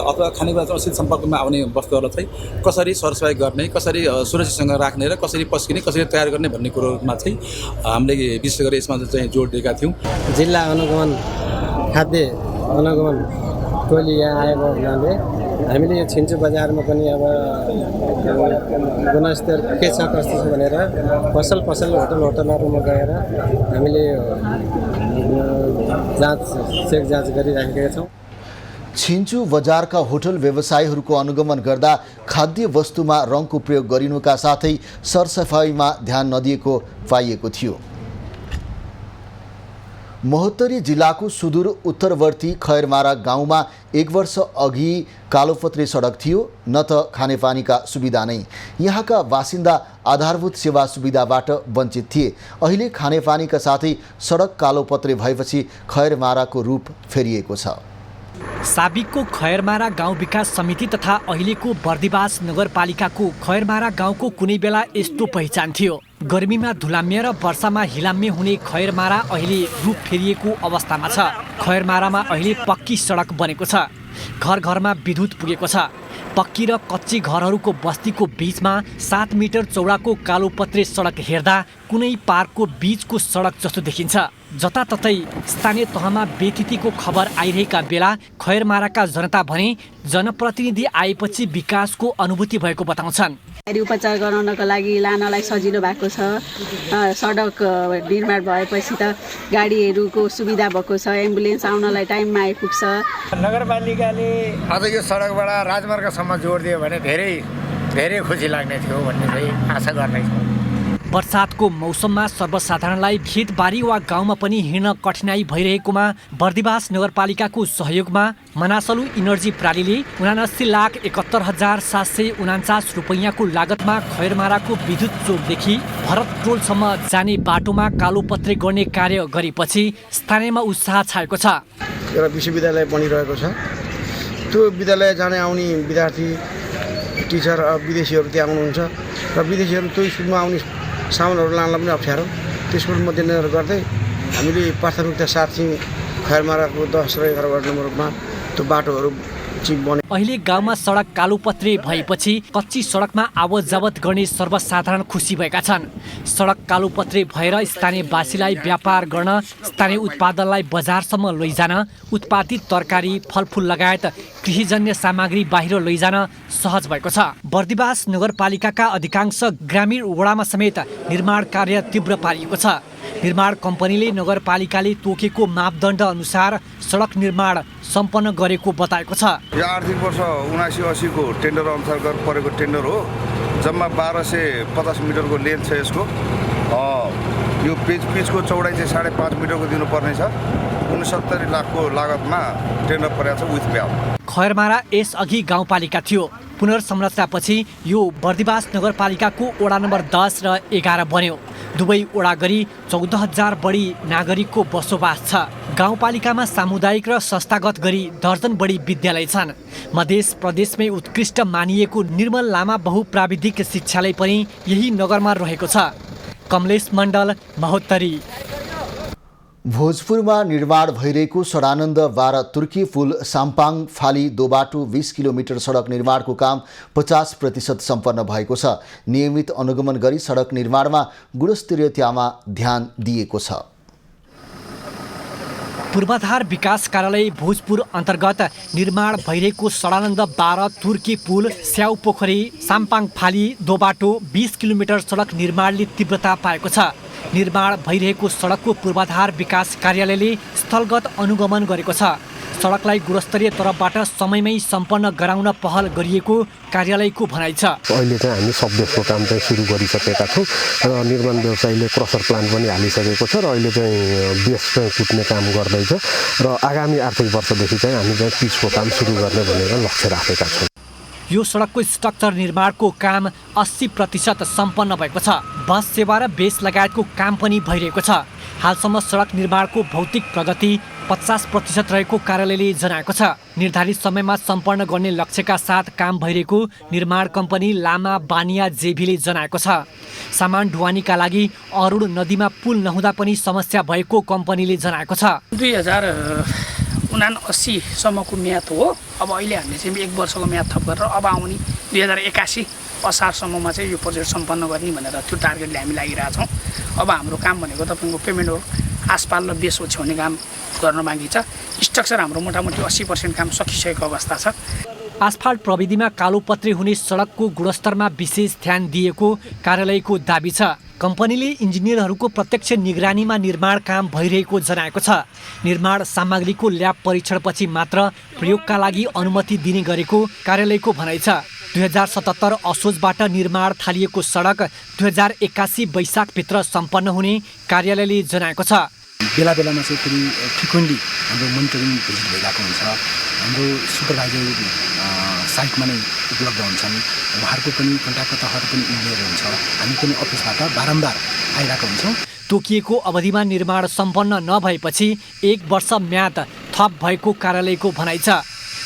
Speaker 6: अथवा खानेकुरासँग सिधै सम्पर्कमा आउने वस्तुहरूलाई चाहिँ कसरी सरसफाइ गर्ने, कसरी सुरक्षित राख्ने र कसरी पस्किने, कसरी तयार गर्ने भन्ने कुरोमा चाहिँ हामीले विशेष गरी यसमा चाहिँ जोड दिएका थियौँ।
Speaker 23: जिल्ला अनुगमन खाद्य अनुगमन टोली यहाँ आएको हुनाले हामीले यो छिन्चु बजारमा पनि अब गुणस्तर के छ कस्तो छ भनेर पसल होटलहरूमा गएर हामीले जाँच गरिराखेका छौँ।
Speaker 1: छिन्चु बजारका होटल व्यवसायीहरूको अनुगमन गर्दा खाद्य वस्तुमा रङको प्रयोग गरिनुका साथै सरसफाइमा ध्यान नदिएको पाइएको थियो। महोत्तरी जिल्लाको सुदूर उत्तरवर्ती खैरमारा गाउँमा 1 वर्ष अघि कालोपत्रे सडक थियो, न त खानेपानीका सुविधा नै। यहाँका बासिन्दा आधारभूत सेवा सुविधाबाट वञ्चित थिए। अहिले खानेपानीका साथै सडक कालोपत्रे भएपछि खैरमाराको रूप फेरिएको छ।
Speaker 2: साबिकको खैरमारा गाउँ विकास समिति तथा अहिलेको बर्दिवास नगरपालिकाको खैरमारा गाउँको कुनै बेला यस्तो पहिचान थियो। गर्मीमा धुलाम्य र वर्षामा हिलाम्य हुने खैरमारा अहिले रूप फेरिएको अवस्थामा छ। खैरमारामा अहिले पक्की सडक बनेको छ। घर घरमा विद्युत पुगेको छ। पक्की र कच्ची घरहरूको बस्तीको बीचमा 7 मिटर चौडाको कालोपत्रे सडक हेर्दा कुनै पार्कको बीचको सडक जस्तो देखिन्छ। जताततै स्थानीय तहमा बेथितिको खबर आइरहेका बेला खैरमाराका जनता भने जनप्रतिनिधि आएपछि विकासको अनुभूति भएको बताउँछन्।
Speaker 7: उपचार गराउनको लागि लानलाई सजिलो भएको छ। सडक निर्माण भएपछि त गाडीहरूको सुविधा भएको छ, एम्बुलेन्स आउनलाई टाइममा आइपुग्छ।
Speaker 23: नगरपालिकाले अझ यो सडकबाट राजमार्गसम्म जोडिदियो भने धेरै खुसी लाग्ने थियो भन्ने चाहिँ आशा गर्दैछौँ।
Speaker 2: बर्सातको मौसममा सर्वसाधारणलाई खेतबारी वा गाउँमा पनि हिँड्न कठिनाई भइरहेकोमा बर्दिवास नगरपालिकाको सहयोगमा मनासलु इनर्जी प्रणालीले 79,71,749 रुपैयाँको लागतमा खैरमाराको विद्युत चोकदेखि भरत टोलसम्म जाने बाटोमा कालोपत्रे गर्ने कार्य गरेपछि स्थानीयमा उत्साह छाएको छ।
Speaker 23: एउटा विश्वविद्यालय बनिरहेको छ। त्यो विद्यालय जाने आउने विद्यार्थी, टिचर, विदेशीहरू त्यहाँ आउनुहुन्छ र विदेशीहरू त्यो स्कुलमा आउने सामानहरू लानलाई पनि अप्ठ्यारो। त्यसको मध्यनजर गर्दै हामीले प्राथमिकता साथ चाहिँ खैरमाराको 10 र 11 वार्ड नम्बरमा त्यो बाटोहरू चाहिँ बने।
Speaker 2: अहिले गाउँमा सडक कालोपत्रे भएपछि कच्ची सडकमा आवत जावत गर्ने सर्वसाधारण खुसी भएका छन्। सडक कालोपत्रे भएर स्थानीयवासीलाई व्यापार गर्न, स्थानीय उत्पादनलाई बजारसम्म लैजान, उत्पादित तरकारी फलफुल लगायत कृषिजन्य सामग्री बाहिर लैजान सहज भएको छ। बर्दिवास नगरपालिकाका अधिकांश ग्रामीण वडामा समेत निर्माण कार्य तीव्र पारिएको छ। निर्माण कम्पनीले नगरपालिकाले तोकेको मापदण्ड अनुसार सडक निर्माण सम्पन्न गरेको बताएको छ।
Speaker 8: यो आर्थिक वर्ष 79-80 को टेन्डर अन्तर्गत परेको टेन्डर हो। जम्मा 1250 मिटरको लेन्थ छ यसको। यो पिचको चौडाइ चाहिँ 5.5 मिटरको दिनुपर्ने छ। 69 लाखको लागतमा टेन्डर परेको छ विथ ब्याज।
Speaker 2: खैरमारा यसअघि गाउँपालिका थियो। पुनर्संरचनापछि यो बर्दिवास नगरपालिकाको वडा नम्बर 10 र 11 बन्यो। दुवै वडा गरी 14,000 बढी नागरिकको बसोबास छ। गाउँपालिकामा सामुदायिक र संस्थागत गरी दर्जन बढी विद्यालय छन्। मध्य प्रदेशमै उत्कृष्ट मानिएको निर्मल लामा बहुप्राविधिक शिक्षालय पनि यही नगरमा रहेको छ। कमलेश मण्डल, महोत्तरी।
Speaker 1: भोजपुरमा निर्माण भइरहेको सडानन्द 12 तुर्की पुल साम्पाङ फाली दोबाटो 20 किलोमिटर सडक निर्माणको काम 50% सम्पन्न भएको छ। नियमित अनुगमन गरी सडक निर्माणमा गुणस्तरीयतामा ध्यान दिएको छ।
Speaker 2: पूर्वाधार विकास कार्यालय भोजपुर अन्तर्गत निर्माण भइरहेको सडानन्द 12 तुर्की पुल स्याउ पोखरी साम्पाङ फाली दोबाटो 20 किलोमिटर सडक निर्माणले तीव्रता पाएको छ। निर्माण भइरहेको सडकको पूर्वाधार विकास कार्यालयले स्थलगत अनुगमन गरेको छ। सडकलाई गुणस्तरीय तर्फबाट समयमै सम्पन्न गराउन पहल गरिएको कार्यालयको भनाइ छ।
Speaker 9: अहिले चाहिँ हामी सबदेशको काम चाहिँ सुरु गरिसकेका छौँ र निर्माण व्यवसायीले क्रसर प्लान पनि हालिसकेको छ र अहिले चाहिँ बेस चाहिँ कुट्ने काम गर्दैछ र आगामी आर्थिक वर्षदेखि चाहिँ हामी चाहिँ पिचको काम सुरु गर्ने भनेर लक्ष्य राखेका छौँ।
Speaker 2: यो सडकको स्ट्रक्चर निर्माणको काम 80% सम्पन्न भएको छ। बस सेवा र बेस लगायतको काम पनि भइरहेको छ। हालसम्म सडक निर्माणको भौतिक प्रगति 50% रहेको कार्यालयले जनाएको छ। निर्धारित समयमा सम्पन्न गर्ने लक्ष्यका साथ काम भइरहेको निर्माण कम्पनी लामा बानिया जेभीले जनाएको छ। सामान ढुवानीका लागि अरुण नदीमा पुल नहुँदा पनि समस्या भएको कम्पनीले जनाएको छ।
Speaker 10: 2079 सम्मको म्याद हो। अब अहिले हामीले चाहिँ 1 वर्षको म्याद थप गरेर अब आउने 2081 असारसम्ममा चाहिँ यो प्रोजेक्ट सम्पन्न गर्ने भनेर त्यो टार्गेटले हामी लागिरहेछौँ। अब हाम्रो काम भनेको तपाईँको पेमेन्ट हो, आसपाल र बेस ओछ्याउने काम गर्न बाँकी छ। स्ट्रक्चर हाम्रो मोटामोटी 80% काम सकिसकेको अवस्था छ।
Speaker 2: आसफाल्ट प्रविधिमा कालोपत्रे हुने सडकको गुणस्तरमा विशेष ध्यान दिएको कार्यालयको दाबी छ। कम्पनीले इन्जिनियरहरूको प्रत्यक्ष निगरानीमा निर्माण काम भइरहेको जनाएको छ। निर्माण सामग्रीको ल्याब परीक्षणपछि मात्र प्रयोगका लागि अनुमति दिने गरेको कार्यालयको भनाइ छ। 2077 असोजबाट निर्माण थालिएको सडक 2081 वैशाखभित्र सम्पन्न हुने कार्यालयले जनाएको छ।
Speaker 11: बेला बेलामा चाहिँ फेरि फ्रिक्वेन्टली हाम्रो मोनिटरिङ भिजिट भइरहेको हुन्छ। हाम्रो सुपरभाइजर साइटमा नै उपलब्ध हुन्छन्। उहाँहरूको पनि कन्ट्राक्टरहरू पनि इन्जिनियर हुन्छ। हामी पनि अफिसबाट बारम्बार आइरहेको हुन्छौँ।
Speaker 2: तोकिएको अवधिमा निर्माण सम्पन्न नभएपछि 1 वर्ष म्याद थप भएको कार्यालयको भनाइ छ।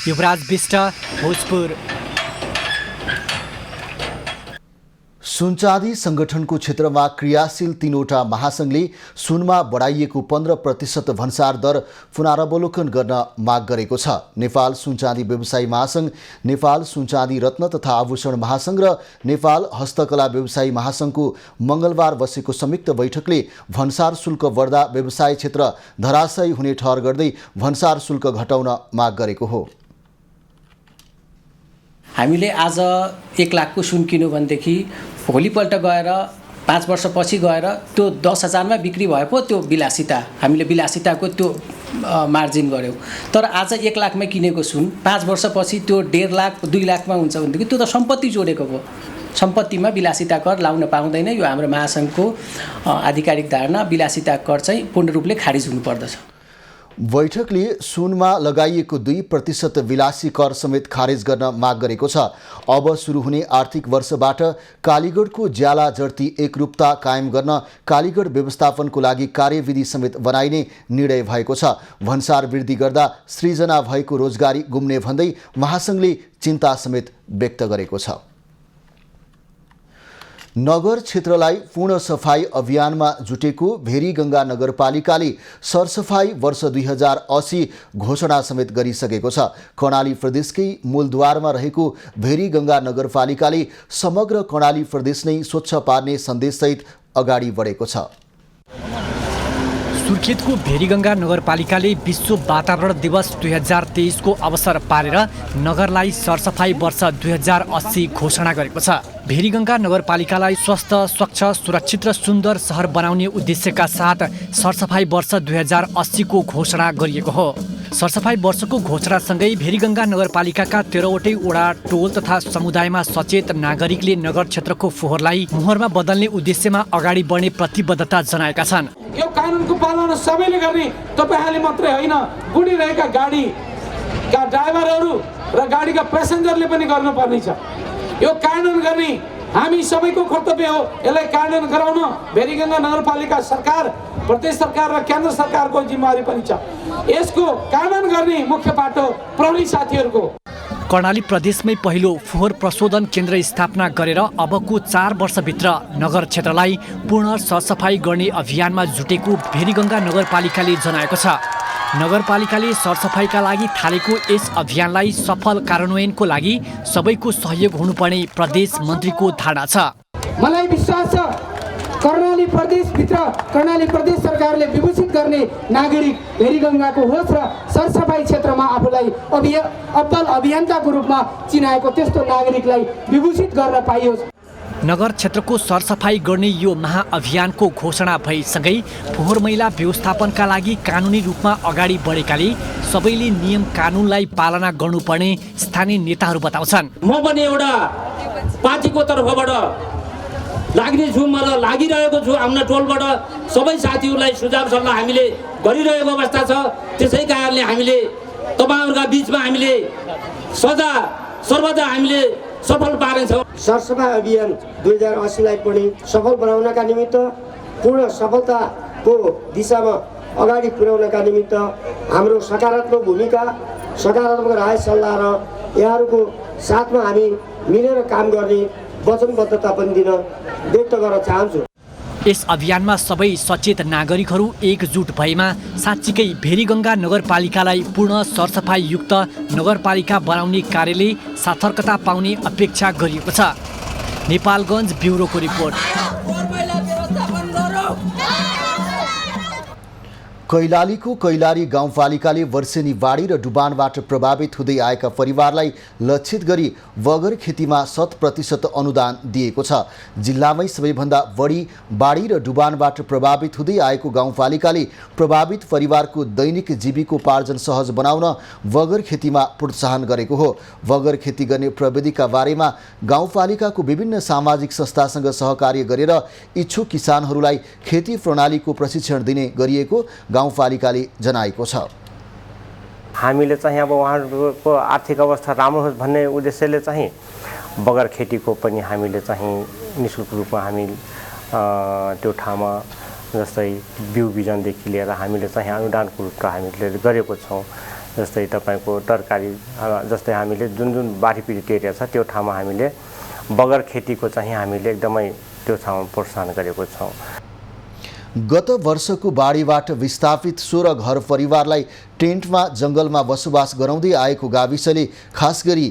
Speaker 2: युवराज विष्ट, भोजपुर।
Speaker 1: सुनचाँदी संगठनको क्षेत्रमा क्रियाशील 3वटा महासंघले सुनमा बढाइएको 15% भन्सार दर पुनरावलोकन गर्न माग गरेको छ। नेपाल सुनचाँदी व्यवसायी महासंघ, नेपाल सुनचाँदी रत्न तथा आभूषण महासंघ र नेपाल हस्तकला व्यवसायी महासंघको मंगलबार बसेको संयुक्त बैठकले भन्सार शुल्क बढ्दा व्यवसाय क्षेत्र धराशयी हुने ठहर गर्दै भन्सार शुल्क घटाउन माग गरेको हो।
Speaker 25: हामीले आज 1 लाखको सुन किन्यो भनेदेखि भोलिपल्ट गएर 5 वर्षपछि गएर त्यो 10,000मा बिक्री भए पो त्यो विलासिता, हामीले विलासिताको त्यो मार्जिन गऱ्यौँ। तर आज 1 लाखमा किनेको सुन 5 वर्षपछि त्यो 1.5 लाख 2 लाखमा हुन्छ भनेदेखि त्यो त सम्पत्ति जोडेको भयो। सम्पत्तिमा विलासिता कर लाउन पाउँदैन। यो हाम्रो महासंघको आधिकारिक धारणा। विलासिता कर चाहिँ पूर्ण रूपले खारिज हुनुपर्दछ।
Speaker 1: बैठकले सुनमा लगाइएको 2% विलासी कर समेत खारेज गर्न माग गरेको छ। अब सुरु हुने आर्थिक वर्षबाट कालीगढको ज्याला जड्ती एकरूपता कायम गर्न कालीगढ व्यवस्थापनको लागि कार्यविधि समेत बनाइने निर्णय भएको छ। भन्सार वृद्धि गर्दा सृजना भएको रोजगारी गुम्ने भन्दै महासंघले चिन्ता समेत व्यक्त गरेको छ। नगर क्षेत्रलाई पूर्ण सफाई अभियानमा जुटेको भेरीगङ्गा नगरपालिकाले सरसफाई वर्ष 2080 घोषणा समेत गरिसकेको छ। कर्णाली प्रदेशकै मूलद्वारमा रहेको भेरीगङ्गा नगरपालिकाले समग्र कर्णाली प्रदेश नै स्वच्छ पार्ने सन्देशसहित अगाडि बढेको छ।
Speaker 2: सुर्खेतको भेरीगङ्गा नगरपालिकाले विश्व वातावरण दिवस 2023 को अवसर पारेर नगरलाई सरसफाई वर्ष 2080 घोषणा गरेको छ। भेरीगङ्गा नगरपालिकालाई स्वस्थ, स्वच्छ, सुरक्षित र सुन्दर सहर बनाउने उद्देश्यका साथ सरसफाई वर्ष 2080 को घोषणा गरिएको हो। सरसफाई वर्षको घोषणासँगै भेरीगङ्गा नगरपालिकाका 13वटै वडा, टोल तथा समुदायमा सचेत नागरिकले नगर क्षेत्रको फोहोरलाई मुहरमा बदल्ने उद्देश्यमा अगाडि बढ्ने प्रतिबद्धता जनाएका छन्।
Speaker 12: यो कानुनको पालना सबैले गर्ने, तपाईहरूले मात्रै होइन, गुडिरहेका गाडीका ड्राइभरहरू र गाडीका प्यासेन्जरले पनि गर्नुपर्ने छ। यो कानुन गर्ने हामी सबैको कर्तव्य हो। यसलाई कानुन गराउन भेरीगङ्गा नगरपालिका सरकार, प्रदेश सरकार र केन्द्र सरकारको जिम्मेवारी पनि छ। यसको कानुन गर्ने मुख्य पाटो प्रहरी साथीहरूको।
Speaker 2: कर्णाली प्रदेशमै पहिलो फोहोर प्रशोधन केन्द्र स्थापना गरेर अबको 4 वर्षभित्र नगर क्षेत्रलाई पूर्ण सरसफाई गर्ने अभियानमा जुटेको भेरीगङ्गा नगरपालिकाले जनाएको छ। नगरपालिकाले सरसफाइका लागि थालेको यस अभियानलाई सफल कार्यान्वयनको लागि सबैको सहयोग हुनुपर्ने प्रदेश मन्त्रीको धारणा छ।
Speaker 12: मलाई विश्वास छ कर्णाली प्रदेशभित्र कर्णाली प्रदेश सरकारले विभूषित गर्ने नागरिक भेरीगङ्गाको होस् र सरसफाई क्षेत्रमा आफूलाई अब्बल अभियन्ताको रूपमा चिनाएको त्यस्तो नागरिकलाई विभूषित गर्न पाइयोस्।
Speaker 2: नगर क्षेत्रको सरसफाई गर्ने यो महाअभियानको घोषणा भएसँगै फोहोर मैला व्यवस्थापनका लागि कानुनी रूपमा अगाडि बढेकाले सबैले नियम कानुनलाई पालना गर्नुपर्ने स्थानीय नेताहरू बताउँछन्।
Speaker 12: म पनि एउटा पार्टीको तर्फबाट लाग्ने छु, मलाई लागिरहेको छु। आफ्नो टोलबाट सबै साथीहरूलाई सुझाव सल्लाह हामीले गरिरहेको अवस्था छ। त्यसै कारणले हामीले तपाईँहरूका बिचमा हामीले सर्वदा हामीले सफल पारेछौँ।
Speaker 23: सरसफाई अभियान 2080लाई पनि सफल बनाउनका निमित्त, पूर्ण सफलताको दिशामा अगाडि पुर्याउनका निमित्त हाम्रो सकारात्मक भूमिका, सकारात्मक राय सल्लाह र यहाँहरूको साथमा हामी मिलेर काम गर्ने वचनबद्धता पनि दिन व्यक्त गर्न चाहन्छु।
Speaker 2: यस अभियानमा सबै सचेत नागरिकहरू एकजुट भएमा साँच्चीकै भेरीगङ्गा नगरपालिकालाई पूर्ण सरसफाई युक्त नगरपालिका बनाउने कार्यले सार्थकता पाउने अपेक्षा गरिएको छ। नेपालगञ्ज ब्युरोको रिपोर्ट।
Speaker 1: कैलालीको कैलाली गाउँपालिकाले वर्षेनी बाढी र डुबानबाट प्रभावित हुँदै आएका परिवारलाई लक्षित गरी बगर खेतीमा 100% अनुदान दिएको छ। जिल्लामै सबैभन्दा बढी बाढी र डुबानबाट प्रभावित हुँदै आएको गाउँपालिकाले प्रभावित परिवारको दैनिक जीविकोपार्जन सहज बनाउन बगर खेतीमा प्रोत्साहन गरेको हो। बगर खेती गर्ने प्रविधिका बारेमा गाउँपालिकाको विभिन्न सामाजिक संस्थासँग सहकार्य गरेर इच्छुक किसानहरूलाई खेती प्रणालीको प्रशिक्षण दिने गरिएको गाउँपालिकाले जनाएको छ।
Speaker 13: हामीले चाहिँ अब उहाँहरूको आर्थिक अवस्था राम्रो होस् भन्ने उद्देश्यले चाहिँ बगर खेतीको पनि हामीले चाहिँ निःशुल्क रूपमा हामी त्यो ठाउँमा जस्तै बिउ बिजनदेखि लिएर हामीले चाहिँ अनुदानको रूपमा हामीले गरेको छौँ। जस्तै तपाईँको तरकारी, जस्तै हामीले जुन बाढी पीडित एरिया छ त्यो ठाउँमा हामीले बगर खेतीको चाहिँ हामीले एकदमै त्यो ठाउँमा प्रोत्साहन गरेको छौँ।
Speaker 1: गत वर्षको बाढीबाट विस्थापित 16 घर परिवारलाई टेन्टमा जङ्गलमा बसोबास गराउँदै आएको गाविसले खास गरी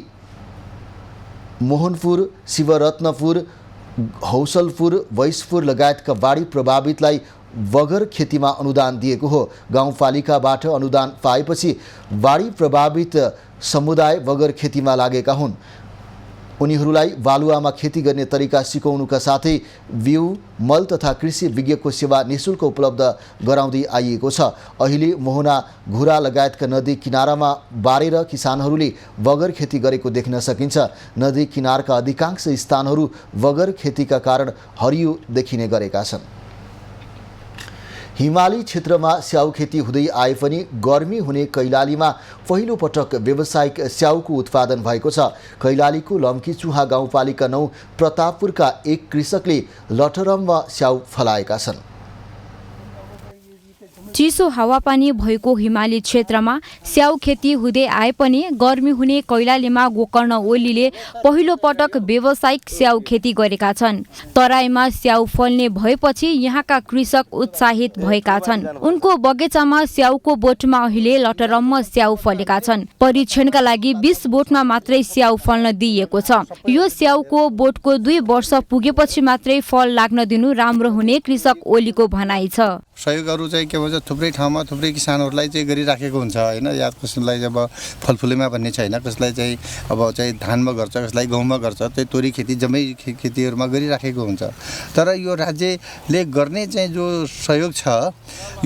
Speaker 1: मोहनपुर, शिवरत्नपुर, हौसलपुर, वैशपुर लगायतका बाढी प्रभावितलाई बगर खेतीमा अनुदान दिएको हो। गाउँपालिकाबाट अनुदान पाएपछि बाढी प्रभावित समुदाय बगर खेतीमा लागेका हुन्। उनीहरूलाई बालुवामा खेती गर्ने तरिका सिकाउनुका साथै बिउ, मल तथा कृषि विज्ञको सेवा निःशुल्क उपलब्ध गराउँदै आइएको छ। अहिले मोहना, घुरा लगायतका नदी किनारामा बारेर किसानहरूले बगर खेती गरेको देख्न सकिन्छ। नदी किनारका अधिकांश स्थानहरू बगर खेतीका कारण हरियो देखिने गरेका छन्। हिमाली क्षेत्रमा स्याउ खेती हुँदै आए पनि गर्मी हुने कैलालीमा पहिलो पटक व्यावसायिक स्याउको उत्पादन भएको छ। कैलालीको लम्कीचुहा गाउँपालिका 9 प्रतापपुरका एक कृषकले लटरममा स्याउ फलाएका छन्।
Speaker 14: चिसो हावापानी भएको हिमाली क्षेत्रमा स्याउ खेती हुँदै आए पनि गर्मी हुने कैलालीमा गोकर्ण ओलीले पहिलो पटक व्यावसायिक स्याउ खेती गरेका छन्। तराईमा स्याउ फल्ने भएपछि यहाँका कृषक उत्साहित भएका छन्। उनको बगैँचामा स्याउको बोटमा अहिले लटरम्म स्याउ फलेका छन्। परीक्षणका लागि 20 बोटमा मात्रै स्याउ फल्न दिइएको छ। यो स्याउको बोटको 2 वर्ष पुगेपछि मात्रै फल लाग्न दिनु राम्रो हुने कृषक ओलीको भनाइ छ।
Speaker 15: सहयोगहरू चाहिँ के भन्छ थुप्रै ठाउँमा थुप्रै किसानहरूलाई चाहिँ गरिराखेको हुन्छ हैन। या कसैलाई अब फलफुलीमा भन्ने छैन, कसैलाई चाहिँ अब चाहिँ धानमा गर्छ, कसैलाई गहुँमा गर्छ, त्यही तोरी खेती जम्मै खेतीहरूमा गरिराखेको हुन्छ। तर यो राज्यले गर्ने चाहिँ जो सहयोग छ,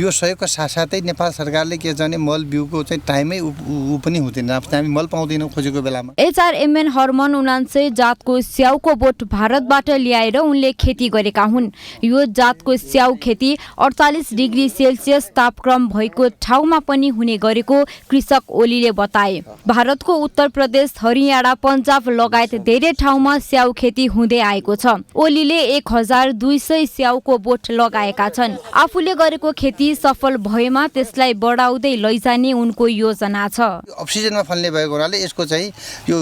Speaker 15: यो सहयोगको साथसाथै नेपाल सरकारले के छ भने मल बिउको चाहिँ टाइमै उ पनि हुँदैन, हामी मल पाउँदैनौँ खोजेको बेलामा।
Speaker 14: HRMN हर्मन 79 जातको स्याउको बोट भारतबाट ल्याएर उनले खेती गरेका हुन्। यो जातको स्याउ खेती 48 डिग्री सेल्सियस तापक्रम भएको ठाउँमा पनि हुने गरेको कृषक ओलीले बताए। भारतको उत्तर प्रदेश, हरियाणा, पन्जाब लगायत धेरै ठाउँमा स्याउ खेती हुँदै आएको छ। ओलीले 1200 स्याउको बोट लगाएका छन्। आफूले गरेको खेती सफल भएमा त्यसलाई बढाउँदै लैजाने उनको योजना छ।
Speaker 15: अफ-सिजनमा फल्ने भएको हुनाले यसको चाहिँ यो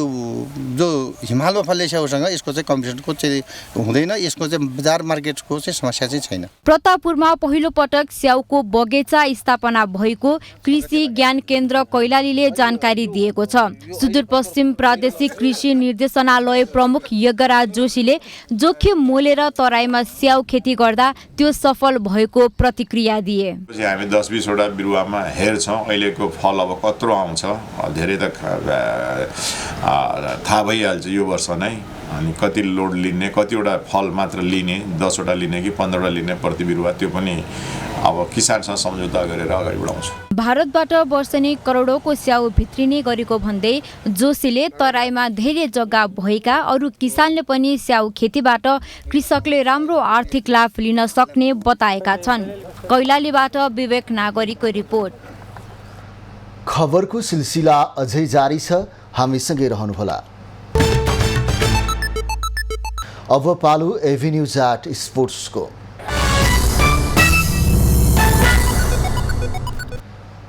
Speaker 15: जो हिमालमा फल्ने स्याउसँग यसको चाहिँ कम्पिटिसनको चाहिँ हुँदैन, यसको चाहिँ बजार मार्केटको चाहिँ समस्या चाहिँ छैन।
Speaker 14: प्रतापपुरमा पहिलो पटक स्याउको बगैँचा स्थापना भएको कृषि ज्ञान केन्द्र कैलालीले जानकारी दिएको छ। सुदूरपश्चिम प्रादेशिक कृषि निर्देशनालय प्रमुख यज्ञराज जोशीले जोखिम मोलेर तराईमा स्याउ खेती गर्दा त्यो सफल भएको प्रतिक्रिया दिए।
Speaker 18: हामी 10-20 वटा बिरुवामा हेर्छौँ अहिलेको फल अब कत्रो आउँछ, धेरै त थाहा भइहाल्छ यो वर्ष नै। अनि कति लोड लिने, कतिवटा फल मात्र लिने, 10 वटा लिने कि 15 वटा लिने प्रति बिरुवा, त्यो पनि अब किसानसँग सम्झौता गरेर अगाडि बढाउँछ।
Speaker 14: भारतबाट वर्षेनी करोडौंको स्याउ भित्रिने गरेको भन्दै जोशीले तराईमा धेरै जग्गा भएका अरू किसानले पनि स्याउ खेतीबाट कृषकले राम्रो आर्थिक लाभ लिन सक्ने बताएका छन्। कैलालीबाट विवेक नागरीको रिपोर्ट।
Speaker 1: खबरको सिलसिला अझै जारी छ, हामीसँगै रहनुहोला। अब पालो एभिन्यू जाट स्पोर्ट्सको।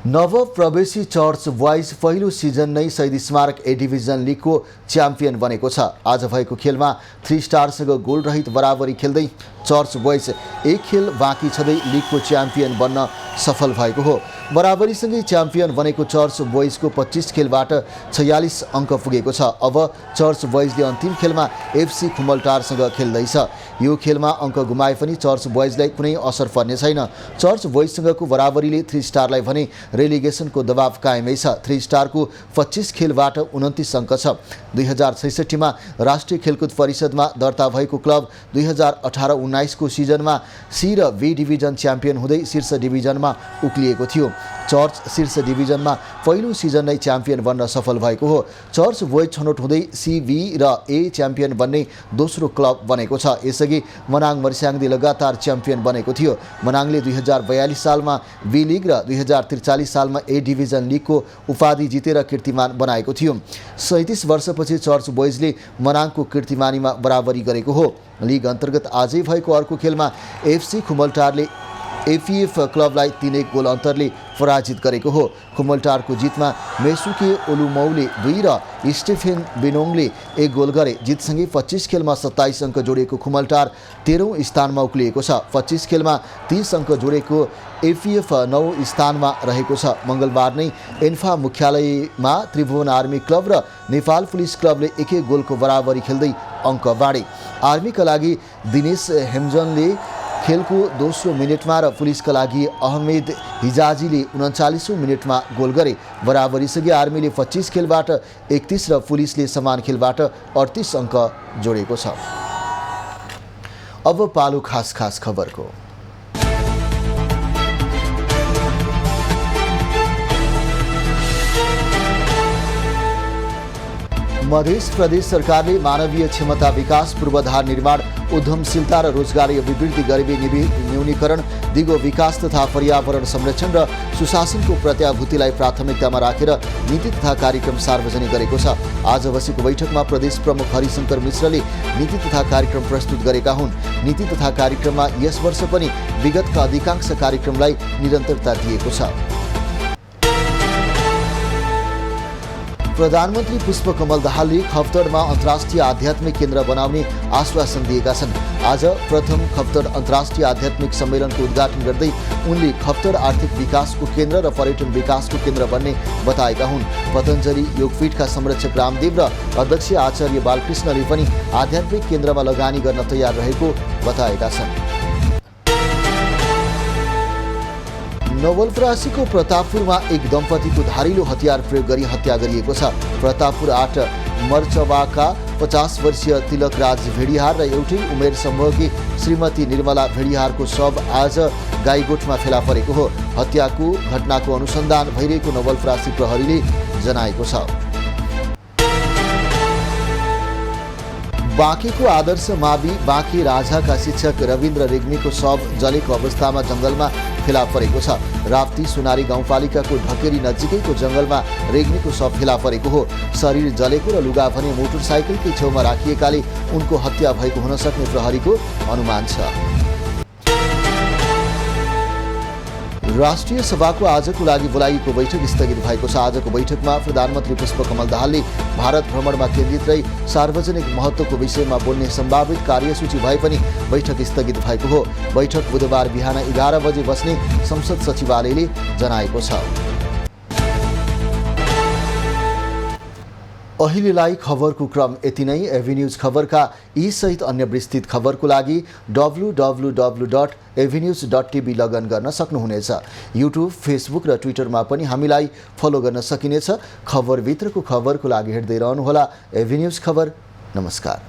Speaker 1: नव प्रवेशी चर्च बोइज पहिलो सिजन नै शहीद स्मारक ए डिभिजन लिगको च्याम्पियन बनेको छ। आज भएको खेलमा 3 स्टारसँग गोल रहित बराबरी खेल्दै चर्च बोइज एक खेल बाँकी छँदै लिगको च्याम्पियन बन्न सफल भएको हो। बराबरीसँगै च्याम्पियन बनेको चर्च बोइजको 25 खेलबाट 46 अङ्क पुगेको छ। अब चर्च बोइजले अन्तिम खेलमा FC खुमलटारसँग खेल्दैछ। यो खेलमा अङ्क गुमाए पनि चर्च बोइजलाई कुनै असर पर्ने छैन। चर्च बोइजसँगको बराबरीले 3 स्टारलाई भने रेलिगेसनको दबाव कायमै छ। 3 स्टारको 25 खेलबाट 29 अङ्क छ। 2066 मा राष्ट्रिय खेलकुद परिषदमा दर्ता भएको क्लब 2018-19 को सिजनमा C र B डिभिजन च्याम्पियन हुँदै शीर्ष डिभिजनमा उक्लिएको थियो। चर्च शीर्ष डिभिजनमा पहिलो सिजन नै च्याम्पियन बन्न सफल भएको हो। चर्च बोइज छनौट हुँदै C, B र A च्याम्पियन बन्ने दोस्रो क्लब बनेको छ। यसअघि मनाङ मर्स्याङ्दी लगातार च्याम्पियन बनेको थियो। मनाङले 2042 सालमा B लिग र 2043 सालमा A डिभिजन लिगको उपाधि जितेर कीर्तिमान बनाएको थियो। 37 वर्षपछि चर्च बोइजले मनाङको कीर्तिमानीमा बराबरी गरेको हो। लिग अन्तर्गत आजै भएको अर्को खेलमा FC खुमलटारले APF क्लबलाई 3-1 गोल अन्तरले पराजित गरेको हो। खुमलटारको जितमा मेसुके ओलुमौले 2 र स्टेफेन बेनोङले 1 गोल गरे। जितसँगै 25 खेलमा 27 अङ्क जोडेको खुमलटार 13औं स्थानमा उक्लिएको छ। 25 खेलमा 30 अङ्क जोडेको APF 9औं स्थानमा रहेको छ। मङ्गलबार नै एन्फा मुख्यालयमा त्रिभुवन आर्मी क्लब र नेपाल पुलिस क्लबले 1-1 गोलको बराबरी खेल्दै अङ्क बाँडे। आर्मीका लागि दिनेश हेम्जनले खेलको दोस्रो मिनेटमा र पुलिसका लागि अहमेद हिजाजीले 39औं मिनेटमा गोल गरे। बराबरीसँगै आर्मीले 25 खेलबाट 31 र पुलिसले समान खेलबाट 38 अङ्क जोडेको छ। अब पालो खास खबरको। मध्य प्रदेश सरकारले मानवीय क्षमता विकास, पूर्वाधार निर्माण, उद्यमशीलता र रोजगारी अभिवृद्धि, गरिबी न्यूनीकरण, दिगो विकास तथा पर्यावरण संरक्षण र सुशासनको प्रत्याभूतिलाई प्राथमिकतामा राखेर नीति तथा कार्यक्रम सार्वजनिक गरेको छ। आज बसेको बैठकमा प्रदेश प्रमुख हरिशंकर मिश्रले नीति तथा कार्यक्रम प्रस्तुत गरेका हुन्। नीति तथा कार्यक्रममा यस वर्ष पनि विगतका अधिकांश कार्यक्रमलाई निरन्तरता दिएको छ। प्रधानमन्त्री पुष्पकमल दाहालले खप्तडमा अन्तर्राष्ट्रिय आध्यात्मिक केन्द्र बनाउने आश्वासन दिएका छन्। आज प्रथम खप्तड अन्तर्राष्ट्रिय आध्यात्मिक सम्मेलनको उद्घाटन गर्दै उनले खप्तड आर्थिक विकासको केन्द्र र पर्यटन विकासको केन्द्र बन्ने बताएका हुन्। पतञ्जलि योगपीठका संरक्षक रामदेव र अध्यक्ष आचार्य बालकृष्णले पनि आध्यात्मिक केन्द्रमा लगानी गर्न तयार रहेको बताएका छन्। नवलपरासीको प्रतापपुरमा एक दम्पतिको धारिलो हतियार प्रयोग गरी हत्या गरिएको छ। प्रतापपुर 8 मर्चवाका 50 वर्षीय तिलकराज भेडिहार र एउटै उमेर समूहकी श्रीमती निर्मला भेडिहारको शव आज गाईगोठमा फेला परेको हो। हत्याको घटनाको अनुसन्धान भइरहेको नवलपरासी प्रहरीले जनाएको छ। बाँकेको आदर्श मावि बाँके राजाका शिक्षक रविन्द्र रेग्मीको शव जलेको अवस्थामा जङ्गलमा फेला परेको छ। राप्ती सुनारी गाउँपालिकाको ढकेरी नजिकैको जङ्गलमा रेग्मीको शव फेला परेको हो। शरीर जलेको र लुगा भने मोटरसाइकलकै छेउमा राखिएकाले उनको हत्या भएको हुन सक्ने प्रहरीको अनुमान छ। राष्ट्रिय सभाको आजको लागि बोलाइएको बैठक स्थगित भएको छ। आजको बैठकमा प्रधानमन्त्री पुष्पकमल दाहालले भारत भ्रमणमा केन्द्रित रही सार्वजनिक महत्त्वको विषयमा बोल्ने सम्भावित कार्यसूची भए पनि बैठक स्थगित भएको हो। बैठक बुधबार बिहान 11 बजे बस्ने संसद सचिवालयले जनाएको छ। अहिलेलाई खबरको क्रम यति नै। एभिन्यूज खबरका यी सहित अन्य विस्तृत खबरको लागि www.avenews.tv लगइन गर्न सक्नुहुनेछ। युट्युब, फेसबुक र ट्विटरमा पनि हामीलाई फलो गर्न सकिनेछ। खबरभित्रको खबरको लागि हेर्दै रहनुहोला एभिन्यूज खबर। नमस्कार।